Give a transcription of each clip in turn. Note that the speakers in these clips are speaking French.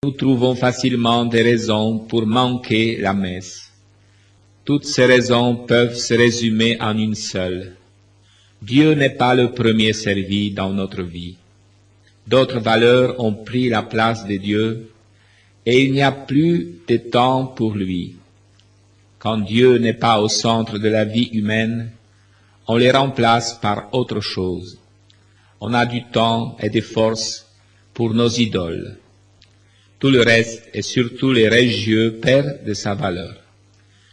Nous trouvons facilement des raisons pour manquer la messe. Toutes ces raisons peuvent se résumer en une seule. Dieu n'est pas le premier servi dans notre vie. D'autres valeurs ont pris la place de Dieu et il n'y a plus de temps pour lui. Quand Dieu n'est pas au centre de la vie humaine, on les remplace par autre chose. On a du temps et des forces pour nos idoles. Tout le reste, et surtout les religieux, perd de sa valeur.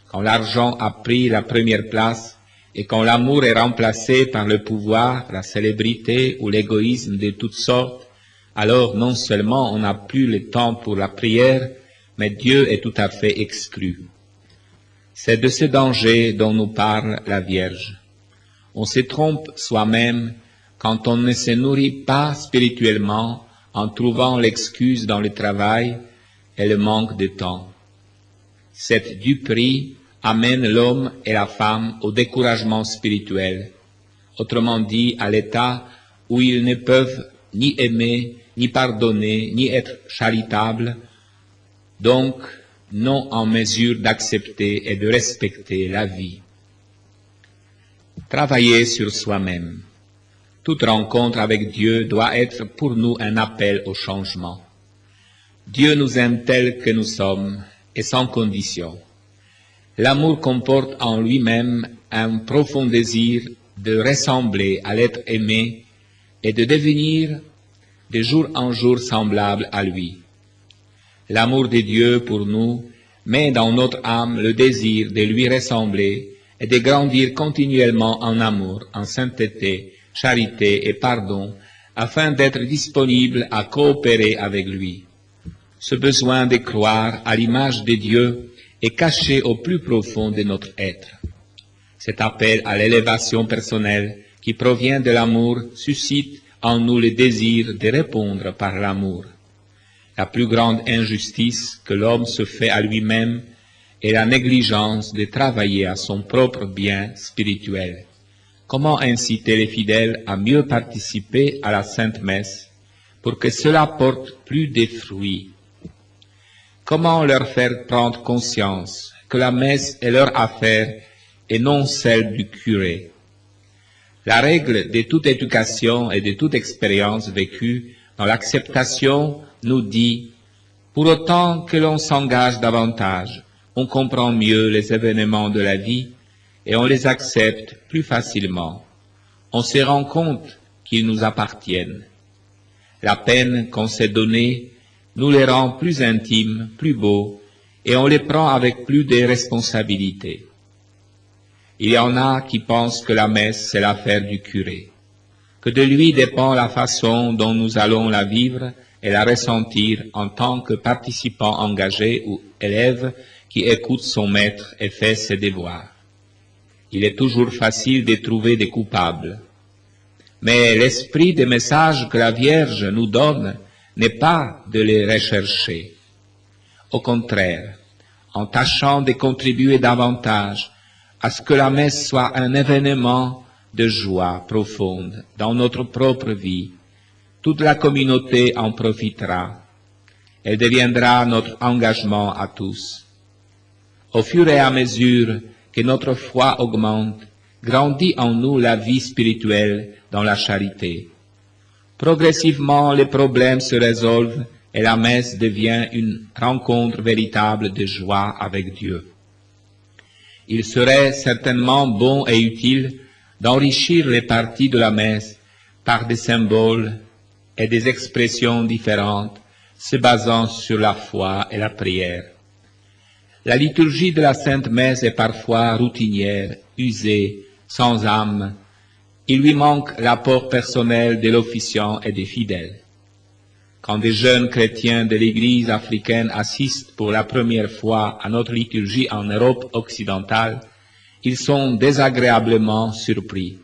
Quand l'argent a pris la première place et quand l'amour est remplacé par le pouvoir, la célébrité ou l'égoïsme de toutes sortes, alors non seulement on n'a plus le temps pour la prière, mais Dieu est tout à fait exclu. C'est de ce danger dont nous parle la Vierge. On se trompe soi-même quand on ne se nourrit pas spirituellement en trouvant l'excuse dans le travail et le manque de temps. Cette duperie amène l'homme et la femme au découragement spirituel, autrement dit à l'état où ils ne peuvent ni aimer, ni pardonner, ni être charitables, donc non en mesure d'accepter et de respecter la vie. Travailler sur soi-même. Toute rencontre avec Dieu doit être pour nous un appel au changement. Dieu nous aime tels que nous sommes et sans condition. L'amour comporte en lui-même un profond désir de ressembler à l'être aimé et de devenir de jour en jour semblable à lui. L'amour de Dieu pour nous met dans notre âme le désir de lui ressembler et de grandir continuellement en amour, en sainteté, charité et pardon, afin d'être disponible à coopérer avec lui. Ce besoin de croire à l'image de Dieu est caché au plus profond de notre être. Cet appel à l'élévation personnelle qui provient de l'amour suscite en nous le désir de répondre par l'amour. La plus grande injustice que l'homme se fait à lui-même est la négligence de travailler à son propre bien spirituel. Comment inciter les fidèles à mieux participer à la Sainte Messe pour que cela porte plus de fruits? Comment leur faire prendre conscience que la messe est leur affaire et non celle du curé? La règle de toute éducation et de toute expérience vécue dans l'acceptation nous dit « Pour autant que l'on s'engage davantage, on comprend mieux les événements de la vie et on les accepte plus facilement. On se rend compte qu'ils nous appartiennent. La peine qu'on s'est donnée nous les rend plus intimes, plus beaux, et on les prend avec plus de responsabilité. Il y en a qui pensent que la messe, c'est l'affaire du curé, que de lui dépend la façon dont nous allons la vivre et la ressentir en tant que participant engagé ou élève qui écoute son maître et fait ses devoirs. Il est toujours facile de trouver des coupables. Mais l'esprit des messages que la Vierge nous donne n'est pas de les rechercher. Au contraire, en tâchant de contribuer davantage à ce que la messe soit un événement de joie profonde dans notre propre vie, toute la communauté en profitera. Elle deviendra notre engagement à tous. Au fur et à mesure que notre foi augmente, grandit en nous la vie spirituelle dans la charité. Progressivement, les problèmes se résolvent et la messe devient une rencontre véritable de joie avec Dieu. Il serait certainement bon et utile d'enrichir les parties de la messe par des symboles et des expressions différentes se basant sur la foi et la prière. La liturgie de la Sainte Messe est parfois routinière, usée, sans âme. Il lui manque l'apport personnel de l'officiant et des fidèles. Quand des jeunes chrétiens de l'Église africaine assistent pour la première fois à notre liturgie en Europe occidentale, ils sont désagréablement surpris.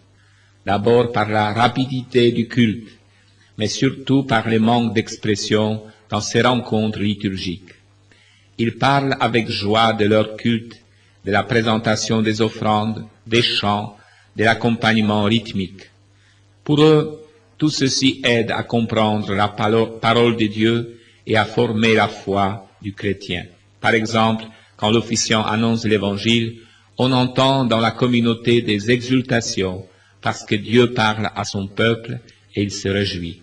D'abord par la rapidité du culte, mais surtout par le manque d'expression dans ces rencontres liturgiques. Ils parlent avec joie de leur culte, de la présentation des offrandes, des chants, de l'accompagnement rythmique. Pour eux, tout ceci aide à comprendre la parole de Dieu et à former la foi du chrétien. Par exemple, quand l'officiant annonce l'Évangile, on entend dans la communauté des exultations parce que Dieu parle à son peuple et il se réjouit.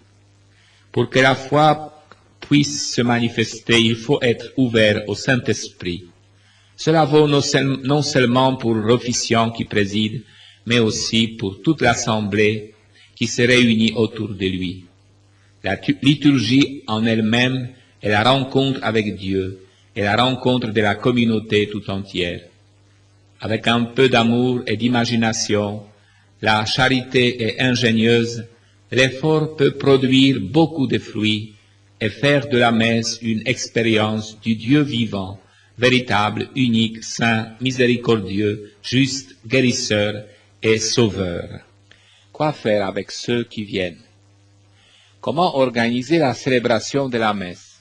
Pour que la foi puisse se manifester, il faut être ouvert au Saint-Esprit. Cela vaut non seulement pour l'officiant qui préside, mais aussi pour toute l'assemblée qui se réunit autour de lui. La liturgie en elle-même est la rencontre avec Dieu et la rencontre de la communauté tout entière. Avec un peu d'amour et d'imagination, la charité est ingénieuse, l'effort peut produire beaucoup de fruits et faire de la messe une expérience du Dieu vivant, véritable, unique, saint, miséricordieux, juste, guérisseur et sauveur. Quoi faire avec ceux qui viennent? Comment organiser la célébration de la messe?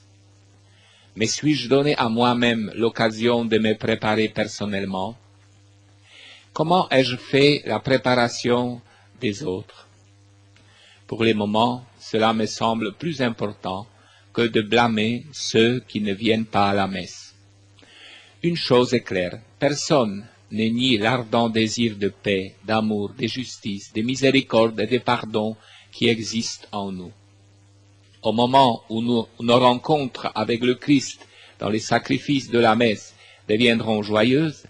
Me suis-je donné à moi-même l'occasion de me préparer personnellement? Comment ai-je fait la préparation des autres? Pour le moment, cela me semble plus important que de blâmer ceux qui ne viennent pas à la messe. Une chose est claire, personne ne nie l'ardent désir de paix, d'amour, de justice, de miséricorde et de pardon qui existe en nous. Au moment où nos rencontres avec le Christ dans les sacrifices de la messe deviendront joyeuses,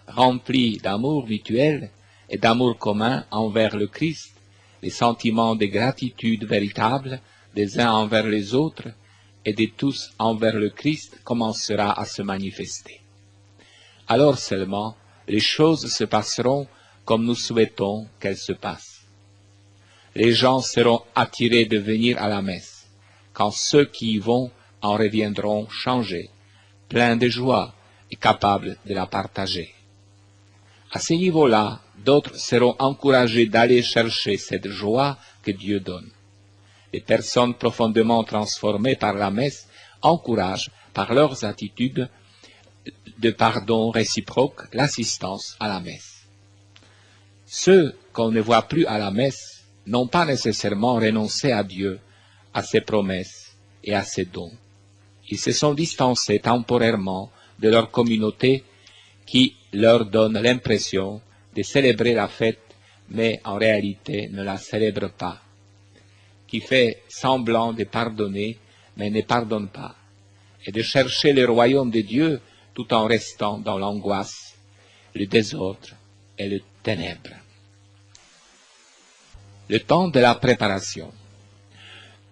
remplies d'amour mutuel et d'amour commun envers le Christ, les sentiments de gratitude véritable des uns envers les autres et de tous envers le Christ commencera à se manifester. Alors seulement, les choses se passeront comme nous souhaitons qu'elles se passent. Les gens seront attirés de venir à la messe, quand ceux qui y vont en reviendront changés, pleins de joie et capables de la partager. À ce niveau-là, d'autres seront encouragés d'aller chercher cette joie que Dieu donne. Les personnes profondément transformées par la messe encouragent, par leurs attitudes de pardon réciproque, l'assistance à la messe. Ceux qu'on ne voit plus à la messe n'ont pas nécessairement renoncé à Dieu, à ses promesses et à ses dons. Ils se sont distancés temporairement de leur communauté qui leur donne l'impression de célébrer la fête, mais en réalité ne la célèbre pas, qui fait semblant de pardonner, mais ne pardonne pas, et de chercher le royaume de Dieu tout en restant dans l'angoisse, le désordre et les ténèbres. Le temps de la préparation.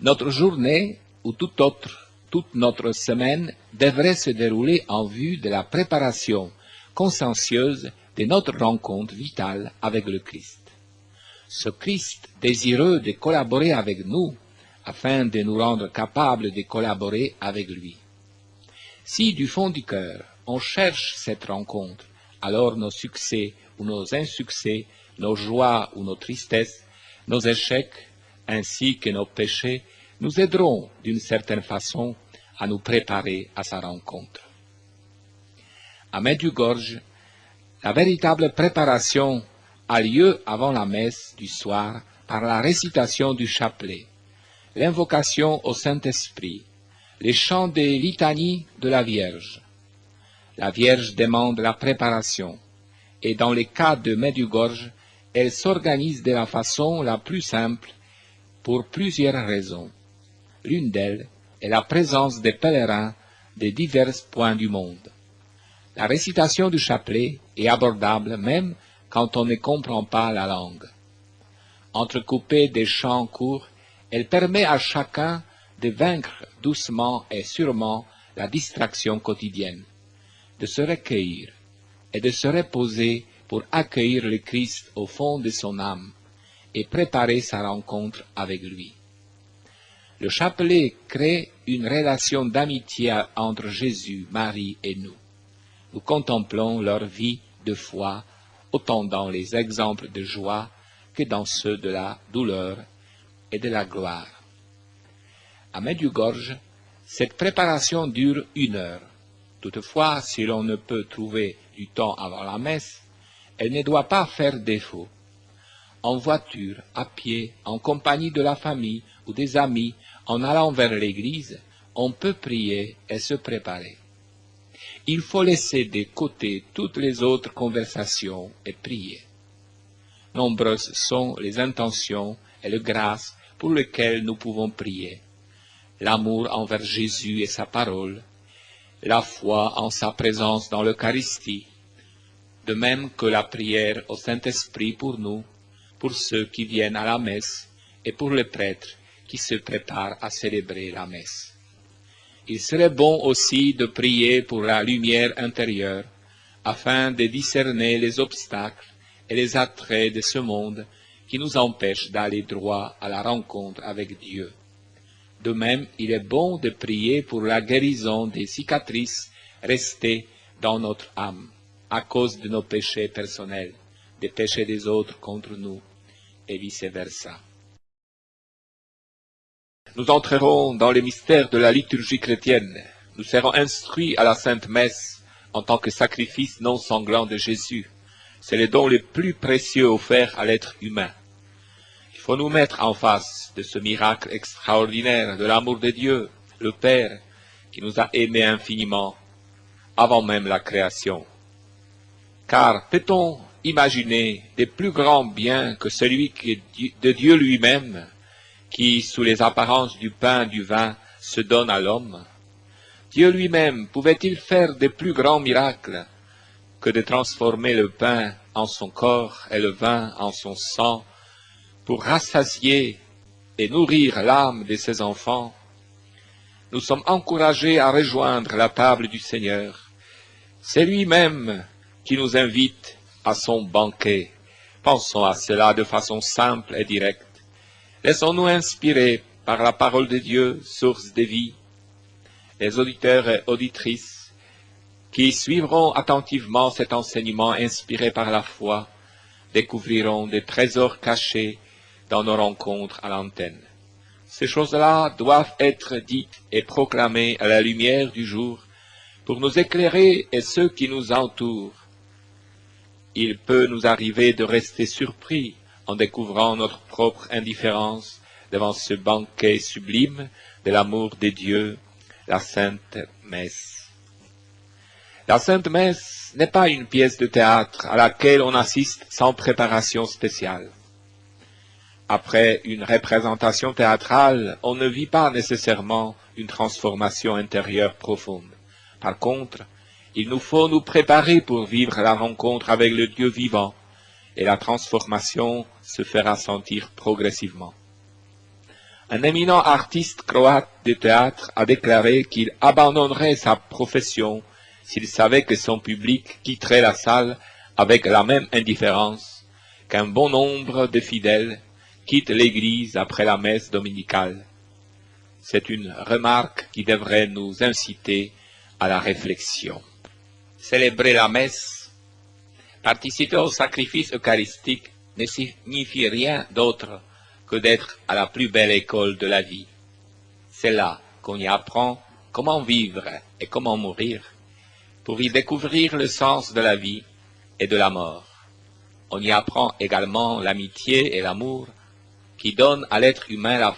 Notre journée, ou toute notre semaine, devrait se dérouler en vue de la préparation consciencieuse de notre rencontre vitale avec le Christ. Ce Christ désireux de collaborer avec nous, afin de nous rendre capables de collaborer avec lui. Si du fond du cœur, on cherche cette rencontre, alors nos succès ou nos insuccès, nos joies ou nos tristesses, nos échecs, ainsi que nos péchés, nous aideront d'une certaine façon à nous préparer à sa rencontre. À Medjugorje, la véritable préparation a lieu avant la messe du soir par la récitation du chapelet, l'invocation au Saint-Esprit, les chants des litanies de la Vierge. La Vierge demande la préparation, et dans le cas de Medjugorje, elle s'organise de la façon la plus simple pour plusieurs raisons. L'une d'elles est la présence des pèlerins de divers points du monde. La récitation du chapelet est abordable même quand on ne comprend pas la langue. Entrecoupée des chants courts, elle permet à chacun de vaincre doucement et sûrement la distraction quotidienne, de se recueillir et de se reposer pour accueillir le Christ au fond de son âme et préparer sa rencontre avec lui. Le chapelet crée une relation d'amitié entre Jésus, Marie et nous. Nous contemplons leur vie de foi, autant dans les exemples de joie que dans ceux de la douleur et de la gloire. À Medjugorje, cette préparation dure 1 heure. Toutefois, si l'on ne peut trouver du temps avant la messe, elle ne doit pas faire défaut. En voiture, à pied, en compagnie de la famille ou des amis, en allant vers l'église on peut prier et se préparer. Il faut laisser de côté toutes les autres conversations et prier. Nombreuses sont les intentions et les grâces pour lesquelles nous pouvons prier. L'amour envers Jésus et sa parole, la foi en sa présence dans l'Eucharistie, de même que la prière au Saint-Esprit pour nous, pour ceux qui viennent à la messe et pour les prêtres qui se préparent à célébrer la messe. Il serait bon aussi de prier pour la lumière intérieure, afin de discerner les obstacles et les attraits de ce monde qui nous empêchent d'aller droit à la rencontre avec Dieu. De même, il est bon de prier pour la guérison des cicatrices restées dans notre âme, à cause de nos péchés personnels, des péchés des autres contre nous, et vice-versa. Nous entrerons dans les mystères de la liturgie chrétienne. Nous serons instruits à la Sainte Messe en tant que sacrifice non sanglant de Jésus. C'est le don le plus précieux offert à l'être humain. Il faut nous mettre en face de ce miracle extraordinaire de l'amour de Dieu, le Père, qui nous a aimés infiniment avant même la création. Car peut-on imaginer des plus grands biens que celui de Dieu lui-même, qui, sous les apparences du pain et du vin, se donne à l'homme? Dieu lui-même pouvait-il faire de plus grands miracles que de transformer le pain en son corps et le vin en son sang, pour rassasier et nourrir l'âme de ses enfants? Nous sommes encouragés à rejoindre la table du Seigneur. C'est lui-même qui nous invite à son banquet. Pensons à cela de façon simple et directe. Laissons-nous inspirer par la parole de Dieu, source de vie. Les auditeurs et auditrices qui suivront attentivement cet enseignement inspiré par la foi découvriront des trésors cachés dans nos rencontres à l'antenne. Ces choses-là doivent être dites et proclamées à la lumière du jour pour nous éclairer et ceux qui nous entourent. Il peut nous arriver de rester surpris en découvrant notre propre indifférence devant ce banquet sublime de l'amour de Dieu, la Sainte Messe. La Sainte Messe n'est pas une pièce de théâtre à laquelle on assiste sans préparation spéciale. Après une représentation théâtrale, on ne vit pas nécessairement une transformation intérieure profonde. Par contre, il nous faut nous préparer pour vivre la rencontre avec le Dieu vivant, et la transformation se fera sentir progressivement. Un éminent artiste croate de théâtre a déclaré qu'il abandonnerait sa profession s'il savait que son public quitterait la salle avec la même indifférence qu'un bon nombre de fidèles quittent l'église après la messe dominicale. C'est une remarque qui devrait nous inciter à la réflexion. Célébrer la messe, participer au sacrifice eucharistique ne signifie rien d'autre que d'être à la plus belle école de la vie. C'est là qu'on y apprend comment vivre et comment mourir, pour y découvrir le sens de la vie et de la mort. On y apprend également l'amitié et l'amour qui donnent à l'être humain la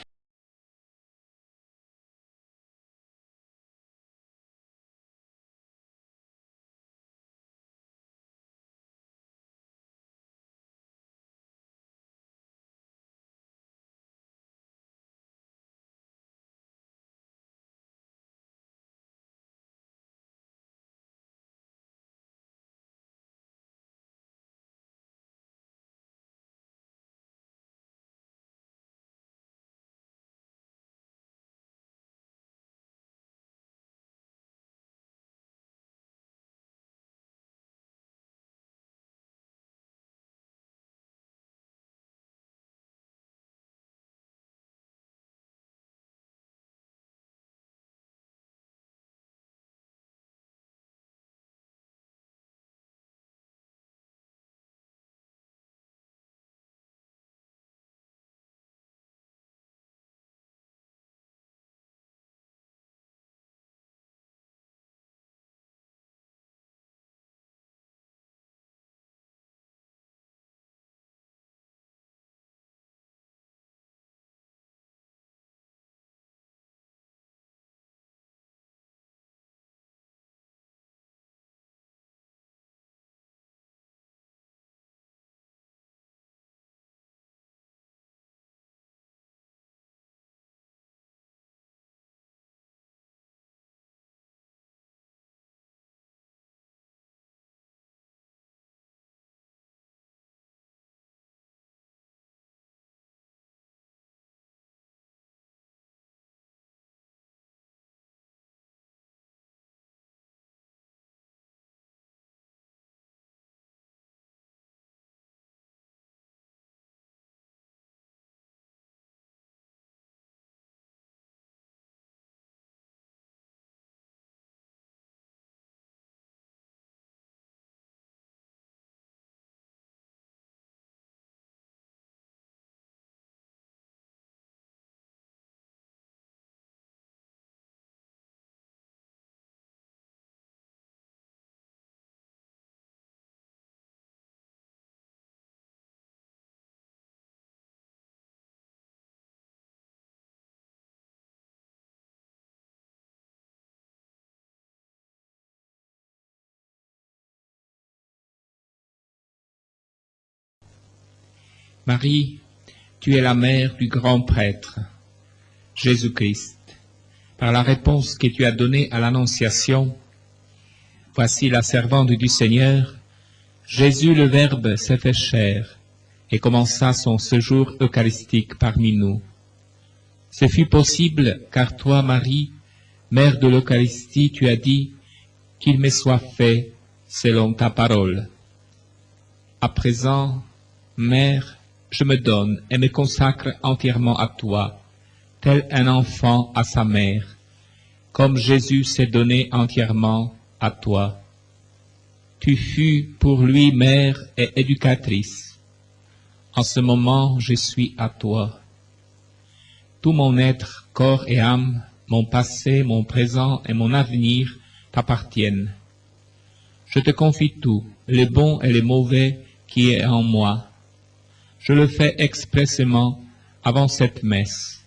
Marie, tu es la mère du grand prêtre, Jésus-Christ. Par la réponse que tu as donnée à l'Annonciation, voici la servante du Seigneur, Jésus le Verbe s'est fait chair et commença son séjour eucharistique parmi nous. Ce fut possible car toi, Marie, Mère de l'Eucharistie, tu as dit qu'il me soit fait selon ta parole. À présent, Mère, je me donne et me consacre entièrement à toi, tel un enfant à sa mère, comme Jésus s'est donné entièrement à toi. Tu fus pour lui mère et éducatrice. En ce moment, je suis à toi. Tout mon être, corps et âme, mon passé, mon présent et mon avenir t'appartiennent. Je te confie tout, le bon et le mauvais qui est en moi. Je le fais expressément avant cette messe.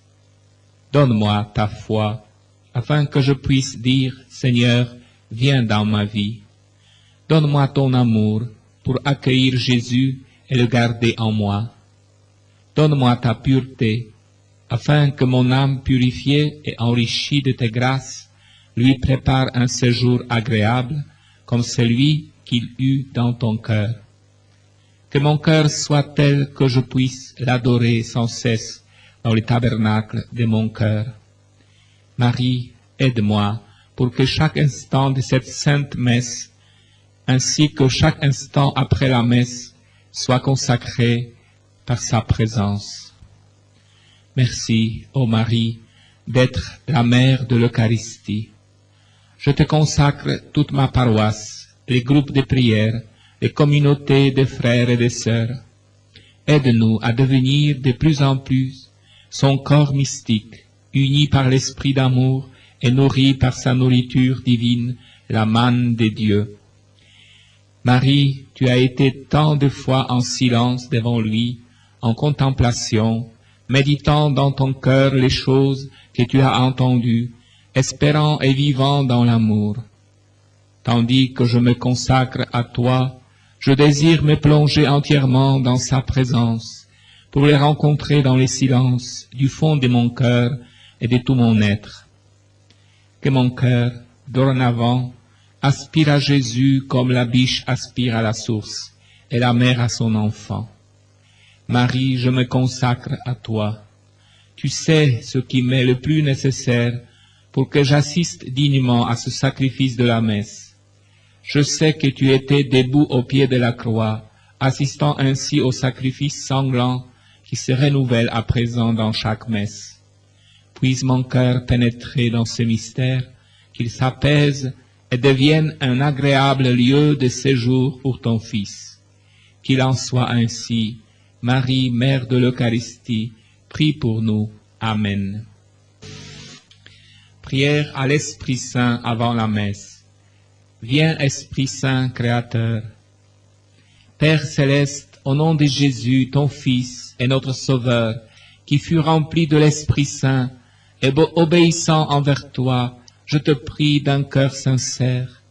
Donne-moi ta foi, afin que je puisse dire, Seigneur, viens dans ma vie. Donne-moi ton amour pour accueillir Jésus et le garder en moi. Donne-moi ta pureté, afin que mon âme purifiée et enrichie de tes grâces lui prépare un séjour agréable comme celui qu'il eut dans ton cœur. Que mon cœur soit tel que je puisse l'adorer sans cesse dans le tabernacle de mon cœur. Marie, aide-moi pour que chaque instant de cette sainte messe, ainsi que chaque instant après la messe, soit consacré par sa présence. Merci, ô Marie, d'être la mère de l'Eucharistie. Je te consacre toute ma paroisse, les groupes de prière, les communautés de frères et de sœurs. Aide-nous à devenir de plus en plus son corps mystique, uni par l'esprit d'amour et nourri par sa nourriture divine, la manne de Dieu. Marie, tu as été tant de fois en silence devant lui, en contemplation, méditant dans ton cœur les choses que tu as entendues, espérant et vivant dans l'amour. Tandis que je me consacre à toi, je désire me plonger entièrement dans sa présence, pour les rencontrer dans les silences du fond de mon cœur et de tout mon être. Que mon cœur, dorénavant, aspire à Jésus comme la biche aspire à la source et la mère à son enfant. Marie, je me consacre à toi. Tu sais ce qui m'est le plus nécessaire pour que j'assiste dignement à ce sacrifice de la messe. Je sais que tu étais debout au pied de la croix, assistant ainsi au sacrifice sanglant qui se renouvelle à présent dans chaque messe. Puisse mon cœur pénétrer dans ce mystère, qu'il s'apaise et devienne un agréable lieu de séjour pour ton Fils. Qu'il en soit ainsi. Marie, Mère de l'Eucharistie, prie pour nous. Amen. Prière à l'Esprit Saint avant la messe. Viens, Esprit Saint, Créateur. Père céleste, au nom de Jésus, ton Fils et notre Sauveur, qui fut rempli de l'Esprit Saint, et obéissant envers toi, je te prie d'un cœur sincère.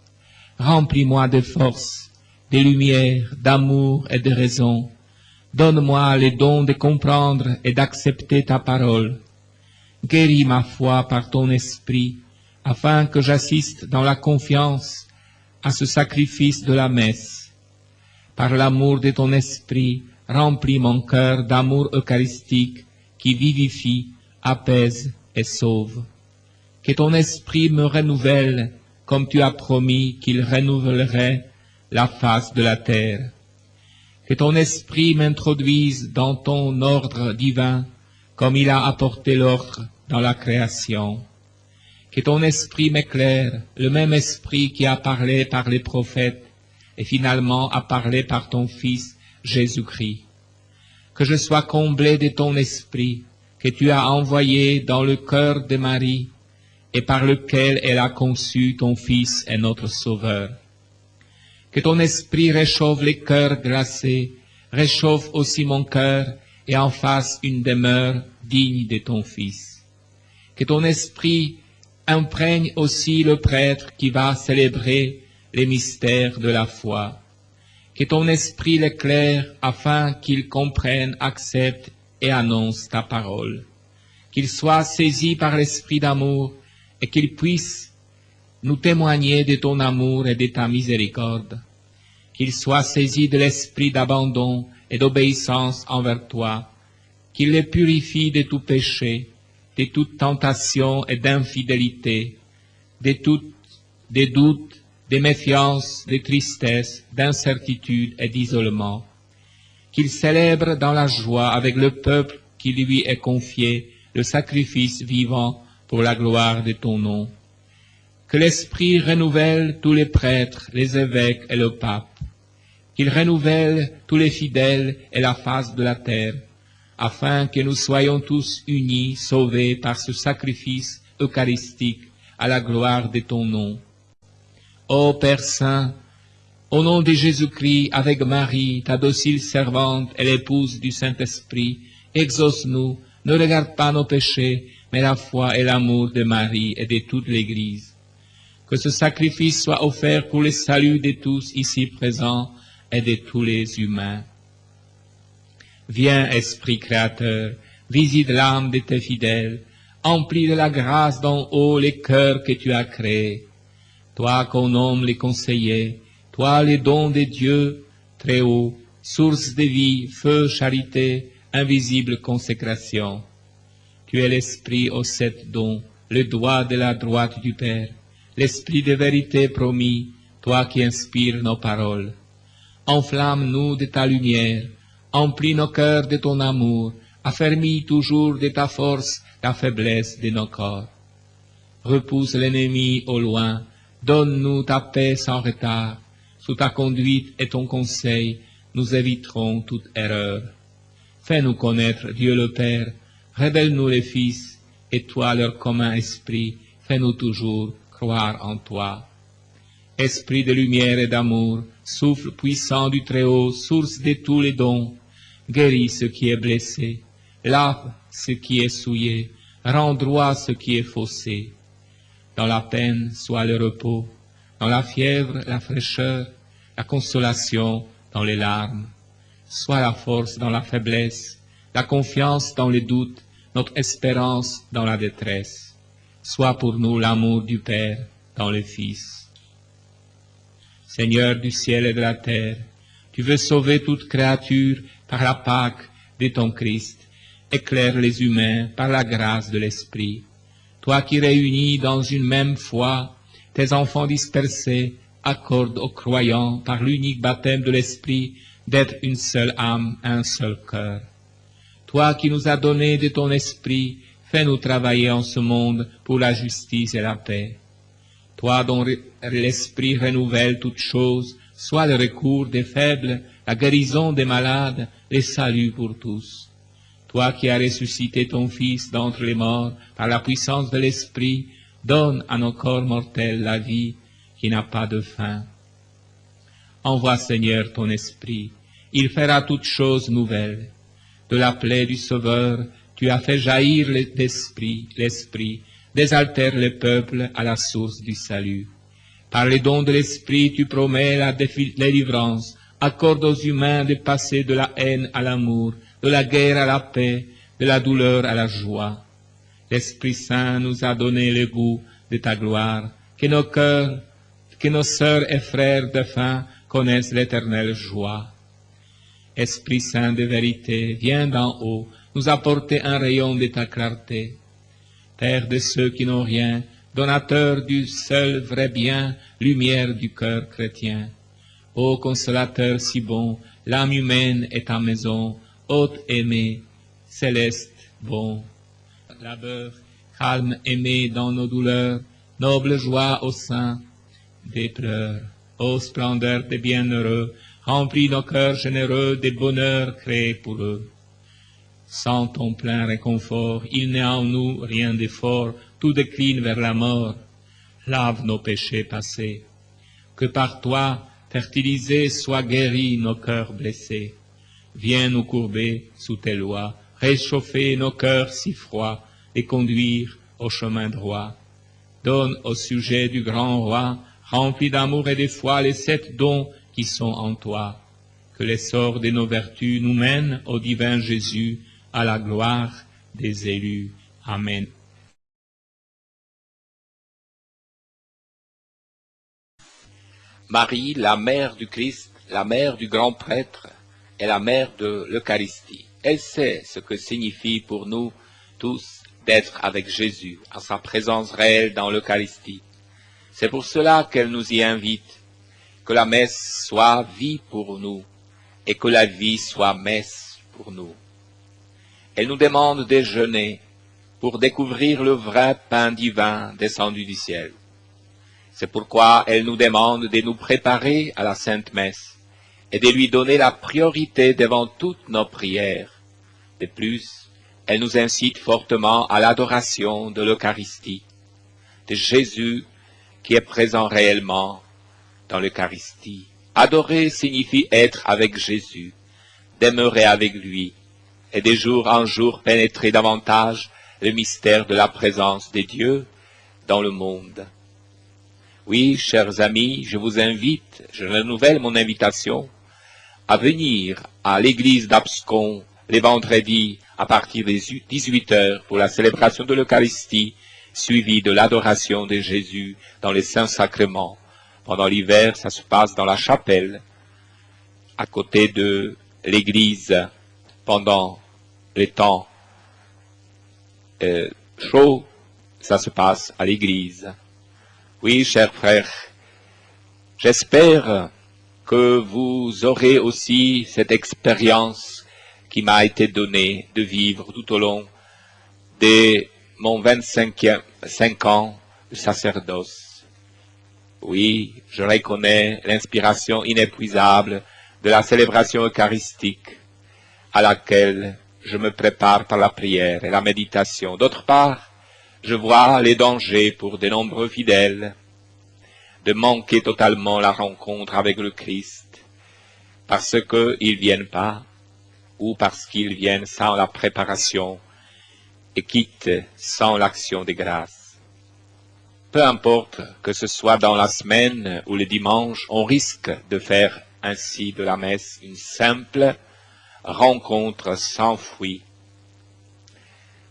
Remplis-moi de force, de lumière, d'amour et de raison. Donne-moi les dons de comprendre et d'accepter ta parole. Guéris ma foi par ton esprit, afin que j'assiste dans la confiance à ce sacrifice de la messe. Par l'amour de ton esprit, remplis mon cœur d'amour eucharistique qui vivifie, apaise et sauve. Que ton esprit me renouvelle, comme tu as promis qu'il renouvellerait la face de la terre. Que ton esprit m'introduise dans ton ordre divin, comme il a apporté l'ordre dans la création. Que ton esprit m'éclaire, le même esprit qui a parlé par les prophètes et finalement a parlé par ton Fils Jésus-Christ. Que je sois comblé de ton esprit, que tu as envoyé dans le cœur de Marie et par lequel elle a conçu ton Fils et notre Sauveur. Que ton esprit réchauffe les cœurs glacés, réchauffe aussi mon cœur et en fasse une demeure digne de ton Fils. Que ton esprit imprègne aussi le prêtre qui va célébrer les mystères de la foi. Que ton esprit l'éclaire afin qu'il comprenne, accepte et annonce ta parole. Qu'il soit saisi par l'esprit d'amour et qu'il puisse nous témoigner de ton amour et de ta miséricorde. Qu'il soit saisi de l'esprit d'abandon et d'obéissance envers toi. Qu'il les purifie de tout péché, de toute tentation et d'infidélité, des doutes, des méfiances, des tristesses, d'incertitude et d'isolement. Qu'il célèbre dans la joie avec le peuple qui lui est confié le sacrifice vivant pour la gloire de ton nom. Que l'Esprit renouvelle tous les prêtres, les évêques et le pape. Qu'il renouvelle tous les fidèles et la face de la terre, afin que nous soyons tous unis, sauvés par ce sacrifice eucharistique à la gloire de ton nom. Ô Père Saint, au nom de Jésus-Christ, avec Marie, ta docile servante et l'épouse du Saint-Esprit, exauce-nous, ne regarde pas nos péchés, mais la foi et l'amour de Marie et de toute l'Église. Que ce sacrifice soit offert pour le salut de tous ici présents et de tous les humains. Viens, Esprit Créateur, visite l'âme de tes fidèles, emplis de la grâce d'en haut les cœurs que tu as créés. Toi qu'on nomme les conseillers, toi les dons de Dieu, très haut, source de vie, feu, charité, invisible consécration. Tu es l'Esprit aux 7 dons, le doigt de la droite du Père, l'Esprit de vérité promis, toi qui inspires nos paroles. Enflamme-nous de ta lumière, emplis nos cœurs de ton amour, affermis toujours de ta force la faiblesse de nos corps. Repousse l'ennemi au loin, donne-nous ta paix sans retard. Sous ta conduite et ton conseil, nous éviterons toute erreur. Fais-nous connaître Dieu le Père, révèle-nous les Fils, et toi leur commun esprit, fais-nous toujours croire en toi. Esprit de lumière et d'amour, souffle puissant du Très-Haut, source de tous les dons, guéris ce qui est blessé, lave ce qui est souillé, rends droit ce qui est faussé. Dans la peine soit le repos, dans la fièvre la fraîcheur, la consolation dans les larmes. Soit la force dans la faiblesse, la confiance dans les doutes, notre espérance dans la détresse. Soit pour nous l'amour du Père dans le Fils. Seigneur du ciel et de la terre, tu veux sauver toute créature par la Pâque de ton Christ. Éclaire les humains par la grâce de l'Esprit. Toi qui réunis dans une même foi tes enfants dispersés, accorde aux croyants par l'unique baptême de l'Esprit d'être une seule âme, un seul cœur. Toi qui nous as donné de ton Esprit, fais-nous travailler en ce monde pour la justice et la paix. Toi dont l'Esprit renouvelle toutes choses, sois le recours des faibles, la guérison des malades, le salut pour tous. Toi qui as ressuscité ton Fils d'entre les morts par la puissance de l'Esprit, donne à nos corps mortels la vie qui n'a pas de fin. Envoie, Seigneur, ton Esprit, il fera toutes choses nouvelles. De la plaie du Sauveur, tu as fait jaillir l'Esprit, désaltère le peuple à la source du salut. Par les dons de l'Esprit, tu promets la délivrance, accorde aux humains de passer de la haine à l'amour, de la guerre à la paix, de la douleur à la joie. L'Esprit Saint nous a donné le goût de ta gloire, que nos sœurs et frères défunts connaissent l'éternelle joie. Esprit Saint de vérité, viens d'en haut, nous apporter un rayon de ta clarté. Père de ceux qui n'ont rien, donateur du seul vrai bien, lumière du cœur chrétien. Ô consolateur si bon, l'âme humaine est ta maison, hôte aimé, céleste bon. Labeur, calme aimé dans nos douleurs, noble joie au sein des pleurs. Ô splendeur des bienheureux, remplis nos cœurs généreux des bonheurs créés pour eux. Sans ton plein réconfort, il n'est en nous rien de fort, tout décline vers la mort. Lave nos péchés passés. Que par toi, fertilisés, soient guéris nos cœurs blessés. Viens nous courber sous tes lois, réchauffer nos cœurs si froids et conduire au chemin droit. Donne au sujet du grand roi, rempli d'amour et de foi, les 7 dons qui sont en toi. que l'essor de nos vertus nous mène au divin Jésus, à la gloire des élus. Amen. Marie, la mère du Christ, la mère du grand prêtre, est la mère de l'Eucharistie. Elle sait ce que signifie pour nous tous d'être avec Jésus, à sa présence réelle dans l'Eucharistie. C'est pour cela qu'elle nous y invite, que la messe soit vie pour nous, et que la vie soit messe pour nous. Elle nous demande de jeûner pour découvrir le vrai pain divin descendu du ciel. C'est pourquoi elle nous demande de nous préparer à la Sainte Messe et de lui donner la priorité devant toutes nos prières. De plus, elle nous incite fortement à l'adoration de l'Eucharistie, de Jésus qui est présent réellement dans l'Eucharistie. Adorer signifie être avec Jésus, demeurer avec lui, et de jour en jour pénétrer davantage le mystère de la présence de Dieu dans le monde. Oui, chers amis, je vous invite, je renouvelle mon invitation, à venir à l'église d'Abscon les vendredis à partir des 18 heures pour la célébration de l'Eucharistie, suivie de l'adoration de Jésus dans les saints sacrements. Pendant l'hiver, ça se passe dans la chapelle, à côté de l'église, pendant les temps chauds, ça se passe à l'église. Oui, chers frères, j'espère que vous aurez aussi cette expérience qui m'a été donnée de vivre tout au long de mon 25 ans de sacerdoce. Oui, je reconnais l'inspiration inépuisable de la célébration eucharistique à laquelle je me prépare par la prière et la méditation. D'autre part, je vois les dangers pour de nombreux fidèles de manquer totalement la rencontre avec le Christ parce qu'ils viennent pas ou parce qu'ils viennent sans la préparation et quittent sans l'action des grâces. Peu importe que ce soit dans la semaine ou le dimanche, on risque de faire ainsi de la messe une simple rencontre sans fruit.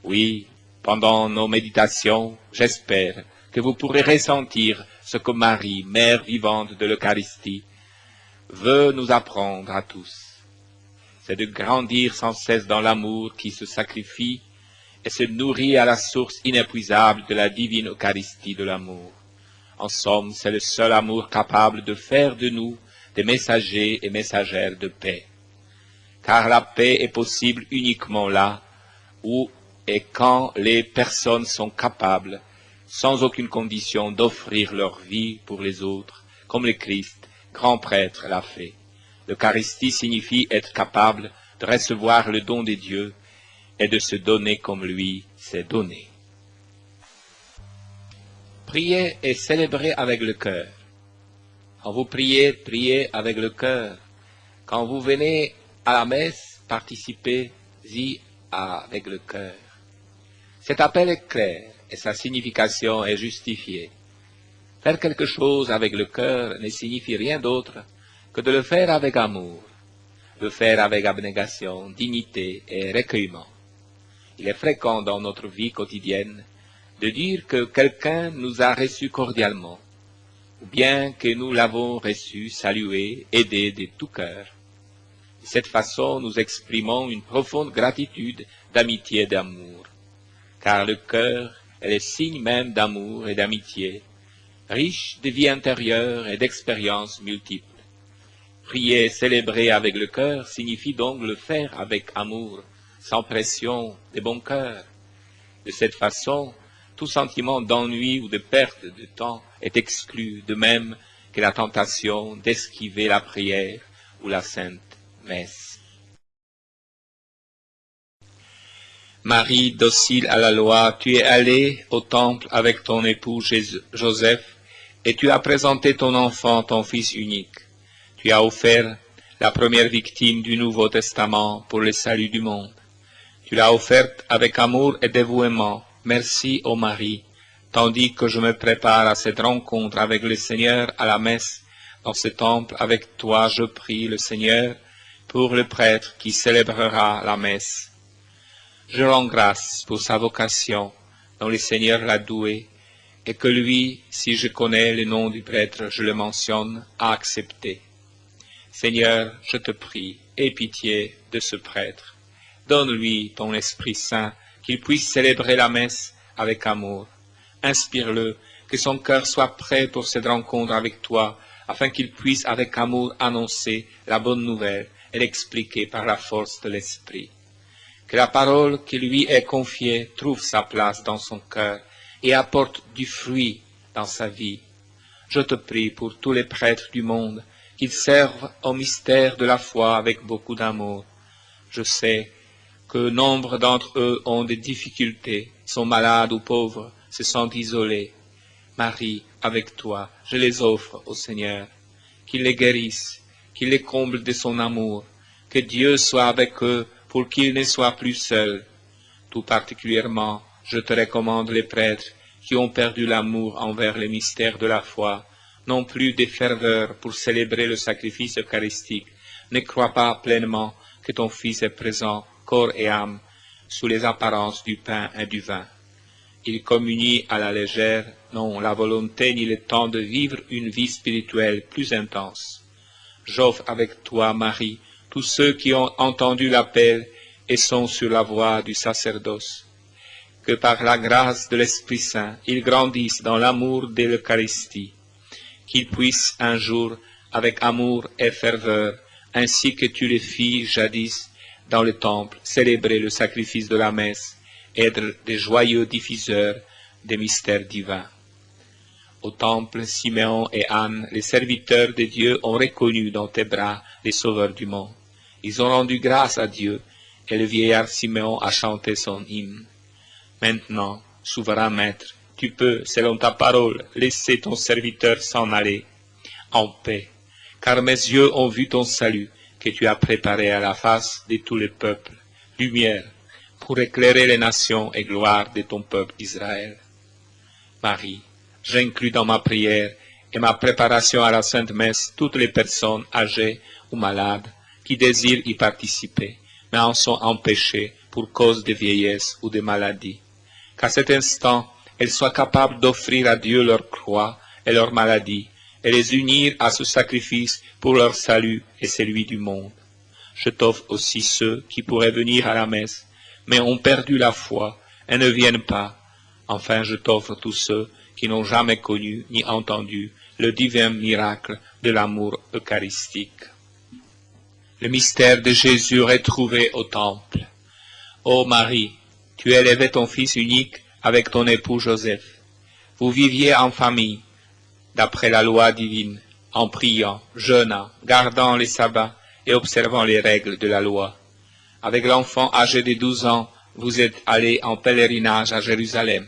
Oui, pendant nos méditations, j'espère que vous pourrez ressentir ce que Marie, mère vivante de l'Eucharistie, veut nous apprendre à tous. C'est de grandir sans cesse dans l'amour qui se sacrifie et se nourrit à la source inépuisable de la divine Eucharistie de l'amour. En somme, c'est le seul amour capable de faire de nous des messagers et messagères de paix. Car la paix est possible uniquement là où et quand les personnes sont capables, sans aucune condition, d'offrir leur vie pour les autres, comme le Christ, grand prêtre, l'a fait. L'Eucharistie signifie être capable de recevoir le don de Dieu et de se donner comme lui s'est donné. Priez et célébrez avec le cœur. Quand vous priez, priez avec le cœur. Quand vous venez à la messe, participez-y avec le cœur. Cet appel est clair et sa signification est justifiée. Faire quelque chose avec le cœur ne signifie rien d'autre que de le faire avec amour, le faire avec abnégation, dignité et recueillement. Il est fréquent dans notre vie quotidienne de dire que quelqu'un nous a reçus cordialement, ou bien que nous l'avons reçu, salué, aidé de tout cœur. De cette façon, nous exprimons une profonde gratitude, d'amitié et d'amour, car le cœur est le signe même d'amour et d'amitié, riche de vie intérieure et d'expériences multiples. Prier et célébrer avec le cœur signifie donc le faire avec amour, sans pression, de bon cœur. De cette façon, tout sentiment d'ennui ou de perte de temps est exclu, de même que la tentation d'esquiver la prière ou la sainte messe. Marie, docile à la loi, tu es allée au temple avec ton époux Joseph, et tu as présenté ton enfant, ton fils unique. Tu as offert la première victime du Nouveau Testament pour le salut du monde. Tu l'as offerte avec amour et dévouement. Merci, ô Marie, tandis que je me prépare à cette rencontre avec le Seigneur à la messe, dans ce temple avec toi je prie le Seigneur pour le prêtre qui célébrera la messe. Je rends grâce pour sa vocation dont le Seigneur l'a doué et que lui, si je connais le nom du prêtre, je le mentionne, a accepté. Seigneur, je te prie, aie pitié de ce prêtre. Donne-lui ton Esprit Saint, qu'il puisse célébrer la messe avec amour. Inspire-le, que son cœur soit prêt pour cette rencontre avec toi, afin qu'il puisse avec amour annoncer la bonne nouvelle et l'expliquer par la force de l'Esprit. Que la parole qui lui est confiée trouve sa place dans son cœur et apporte du fruit dans sa vie. Je te prie pour tous les prêtres du monde, qu'ils servent au mystère de la foi avec beaucoup d'amour. Je sais que nombre d'entre eux ont des difficultés, sont malades ou pauvres, se sentent isolés. Marie, avec toi, je les offre au Seigneur, qu'il les guérisse, qu'il les comble de son amour, que Dieu soit avec eux pour qu'ils ne soient plus seuls. Tout particulièrement, je te recommande les prêtres qui ont perdu l'amour envers les mystères de la foi, non plus des ferveurs pour célébrer le sacrifice eucharistique, ne crois pas pleinement que ton Fils est présent, corps et âme, sous les apparences du pain et du vin. Ils communient à la légère, non la volonté ni le temps de vivre une vie spirituelle plus intense. J'offre avec toi, Marie, tous ceux qui ont entendu l'appel et sont sur la voie du sacerdoce. Que par la grâce de l'Esprit Saint, ils grandissent dans l'amour de l'Eucharistie, qu'ils puissent un jour, avec amour et ferveur, ainsi que tu les fis jadis dans le temple, célébrer le sacrifice de la messe, être des joyeux diffuseurs des mystères divins. Au temple, Siméon et Anne, les serviteurs de Dieu, ont reconnu dans tes bras les sauveurs du monde. Ils ont rendu grâce à Dieu, et le vieillard Siméon a chanté son hymne. Maintenant, souverain maître, tu peux, selon ta parole, laisser ton serviteur s'en aller en paix, car mes yeux ont vu ton salut, que tu as préparé à la face de tous les peuples, lumière, pour éclairer les nations et gloire de ton peuple d'Israël. Marie, j'inclus dans ma prière et ma préparation à la Sainte Messe toutes les personnes âgées ou malades qui désirent y participer, mais en sont empêchées pour cause de vieillesse ou de maladie. Qu'à cet instant, elles soient capables d'offrir à Dieu leur croix et leur maladie, et les unir à ce sacrifice pour leur salut et celui du monde. Je t'offre aussi ceux qui pourraient venir à la messe, mais ont perdu la foi et ne viennent pas. Enfin, je t'offre tous ceux qui n'ont jamais connu ni entendu le divin miracle de l'amour eucharistique. Le mystère de Jésus retrouvé au temple. Ô Marie, tu élevais ton Fils unique avec ton époux Joseph. Vous viviez en famille, d'après la loi divine, en priant, jeûnant, gardant les sabbats et observant les règles de la loi. Avec l'enfant âgé de 12 ans, vous êtes allés en pèlerinage à Jérusalem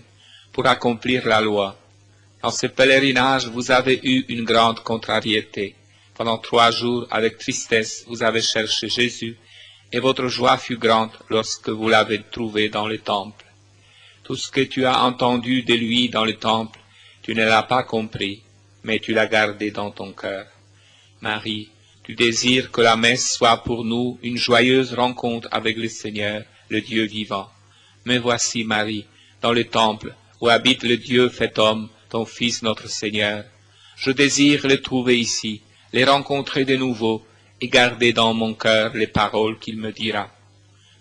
pour accomplir la loi. Dans ce pèlerinage, vous avez eu une grande contrariété. Pendant 3 jours, avec tristesse, vous avez cherché Jésus, et votre joie fut grande lorsque vous l'avez trouvé dans le temple. Tout ce que tu as entendu de lui dans le temple, tu ne l'as pas compris, mais tu l'as gardé dans ton cœur. Marie, tu désires que la messe soit pour nous une joyeuse rencontre avec le Seigneur, le Dieu vivant. Me voici, Marie, dans le temple où habite le Dieu fait homme, ton Fils notre Seigneur. Je désire le trouver ici, les rencontrer de nouveau et garder dans mon cœur les paroles qu'il me dira.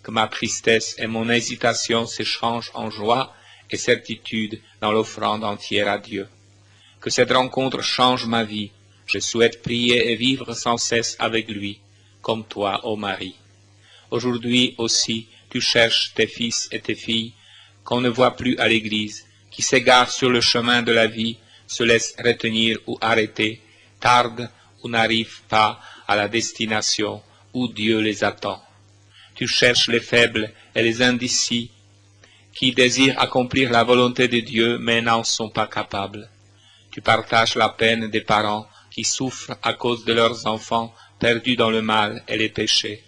Que ma tristesse et mon hésitation s'échangent en joie et certitude dans l'offrande entière à Dieu. Que cette rencontre change ma vie. Je souhaite prier et vivre sans cesse avec lui, comme toi, ô Marie. Aujourd'hui aussi, tu cherches tes fils et tes filles qu'on ne voit plus à l'église, qui s'égarent sur le chemin de la vie, se laissent retenir ou arrêter, tardent ou n'arrivent pas à la destination où Dieu les attend. Tu cherches les faibles et les indécis qui désirent accomplir la volonté de Dieu mais n'en sont pas capables. Tu partages la peine des parents qui souffrent à cause de leurs enfants perdus dans le mal et les péchés.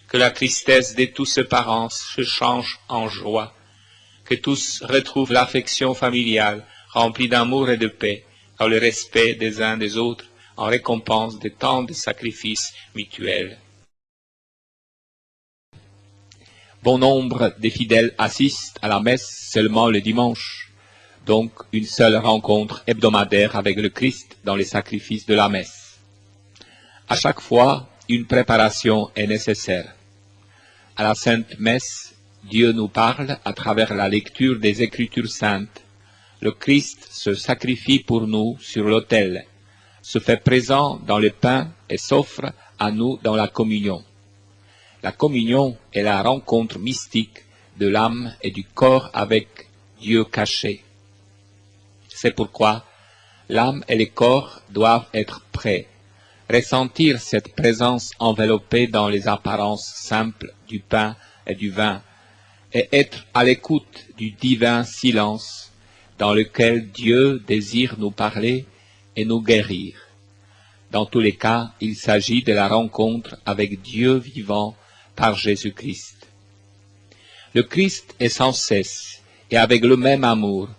Que la tristesse de tous ces parents se change en joie. Que tous retrouvent l'affection familiale remplie d'amour et de paix, dans le respect des uns des autres, en récompense de tant de sacrifices mutuels. Bon nombre des fidèles assistent à la messe seulement le dimanche, donc une seule rencontre hebdomadaire avec le Christ dans les sacrifices de la messe. À chaque fois, une préparation est nécessaire. À la Sainte Messe, Dieu nous parle à travers la lecture des Écritures saintes. Le Christ se sacrifie pour nous sur l'autel, se fait présent dans le pain et s'offre à nous dans la communion. La communion est la rencontre mystique de l'âme et du corps avec Dieu caché. C'est pourquoi l'âme et le corps doivent être prêts, ressentir cette présence enveloppée dans les apparences simples du pain et du vin, et être à l'écoute du divin silence dans lequel Dieu désire nous parler et nous guérir. Dans tous les cas, il s'agit de la rencontre avec Dieu vivant par Jésus-Christ. Le Christ est sans cesse et avec le même amour,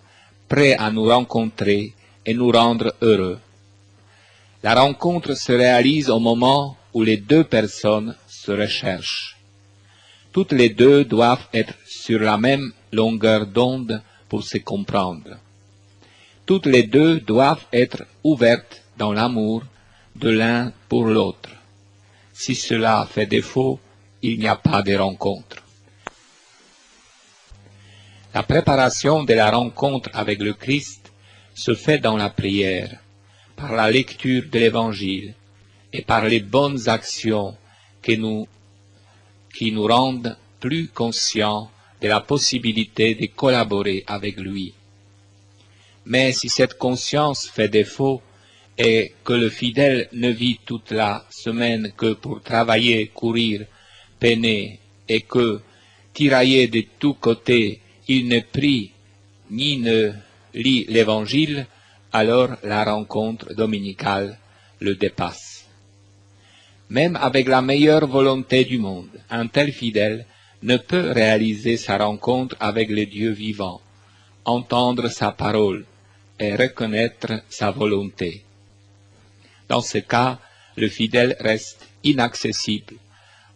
prêt à nous rencontrer et nous rendre heureux. La rencontre se réalise au moment où les deux personnes se recherchent. Toutes les deux doivent être sur la même longueur d'onde pour se comprendre. Toutes les deux doivent être ouvertes dans l'amour de l'un pour l'autre. Si cela fait défaut, il n'y a pas de rencontre. La préparation de la rencontre avec le Christ se fait dans la prière, par la lecture de l'Évangile et par les bonnes actions qui nous rendent plus conscients de la possibilité de collaborer avec lui. Mais si cette conscience fait défaut et que le fidèle ne vit toute la semaine que pour travailler, courir, peiner, et que, tiraillé de tous côtés, il ne prie ni ne lit l'Évangile, alors la rencontre dominicale le dépasse. Même avec la meilleure volonté du monde, un tel fidèle ne peut réaliser sa rencontre avec le Dieu vivant, entendre sa parole et reconnaître sa volonté. Dans ce cas, le fidèle reste inaccessible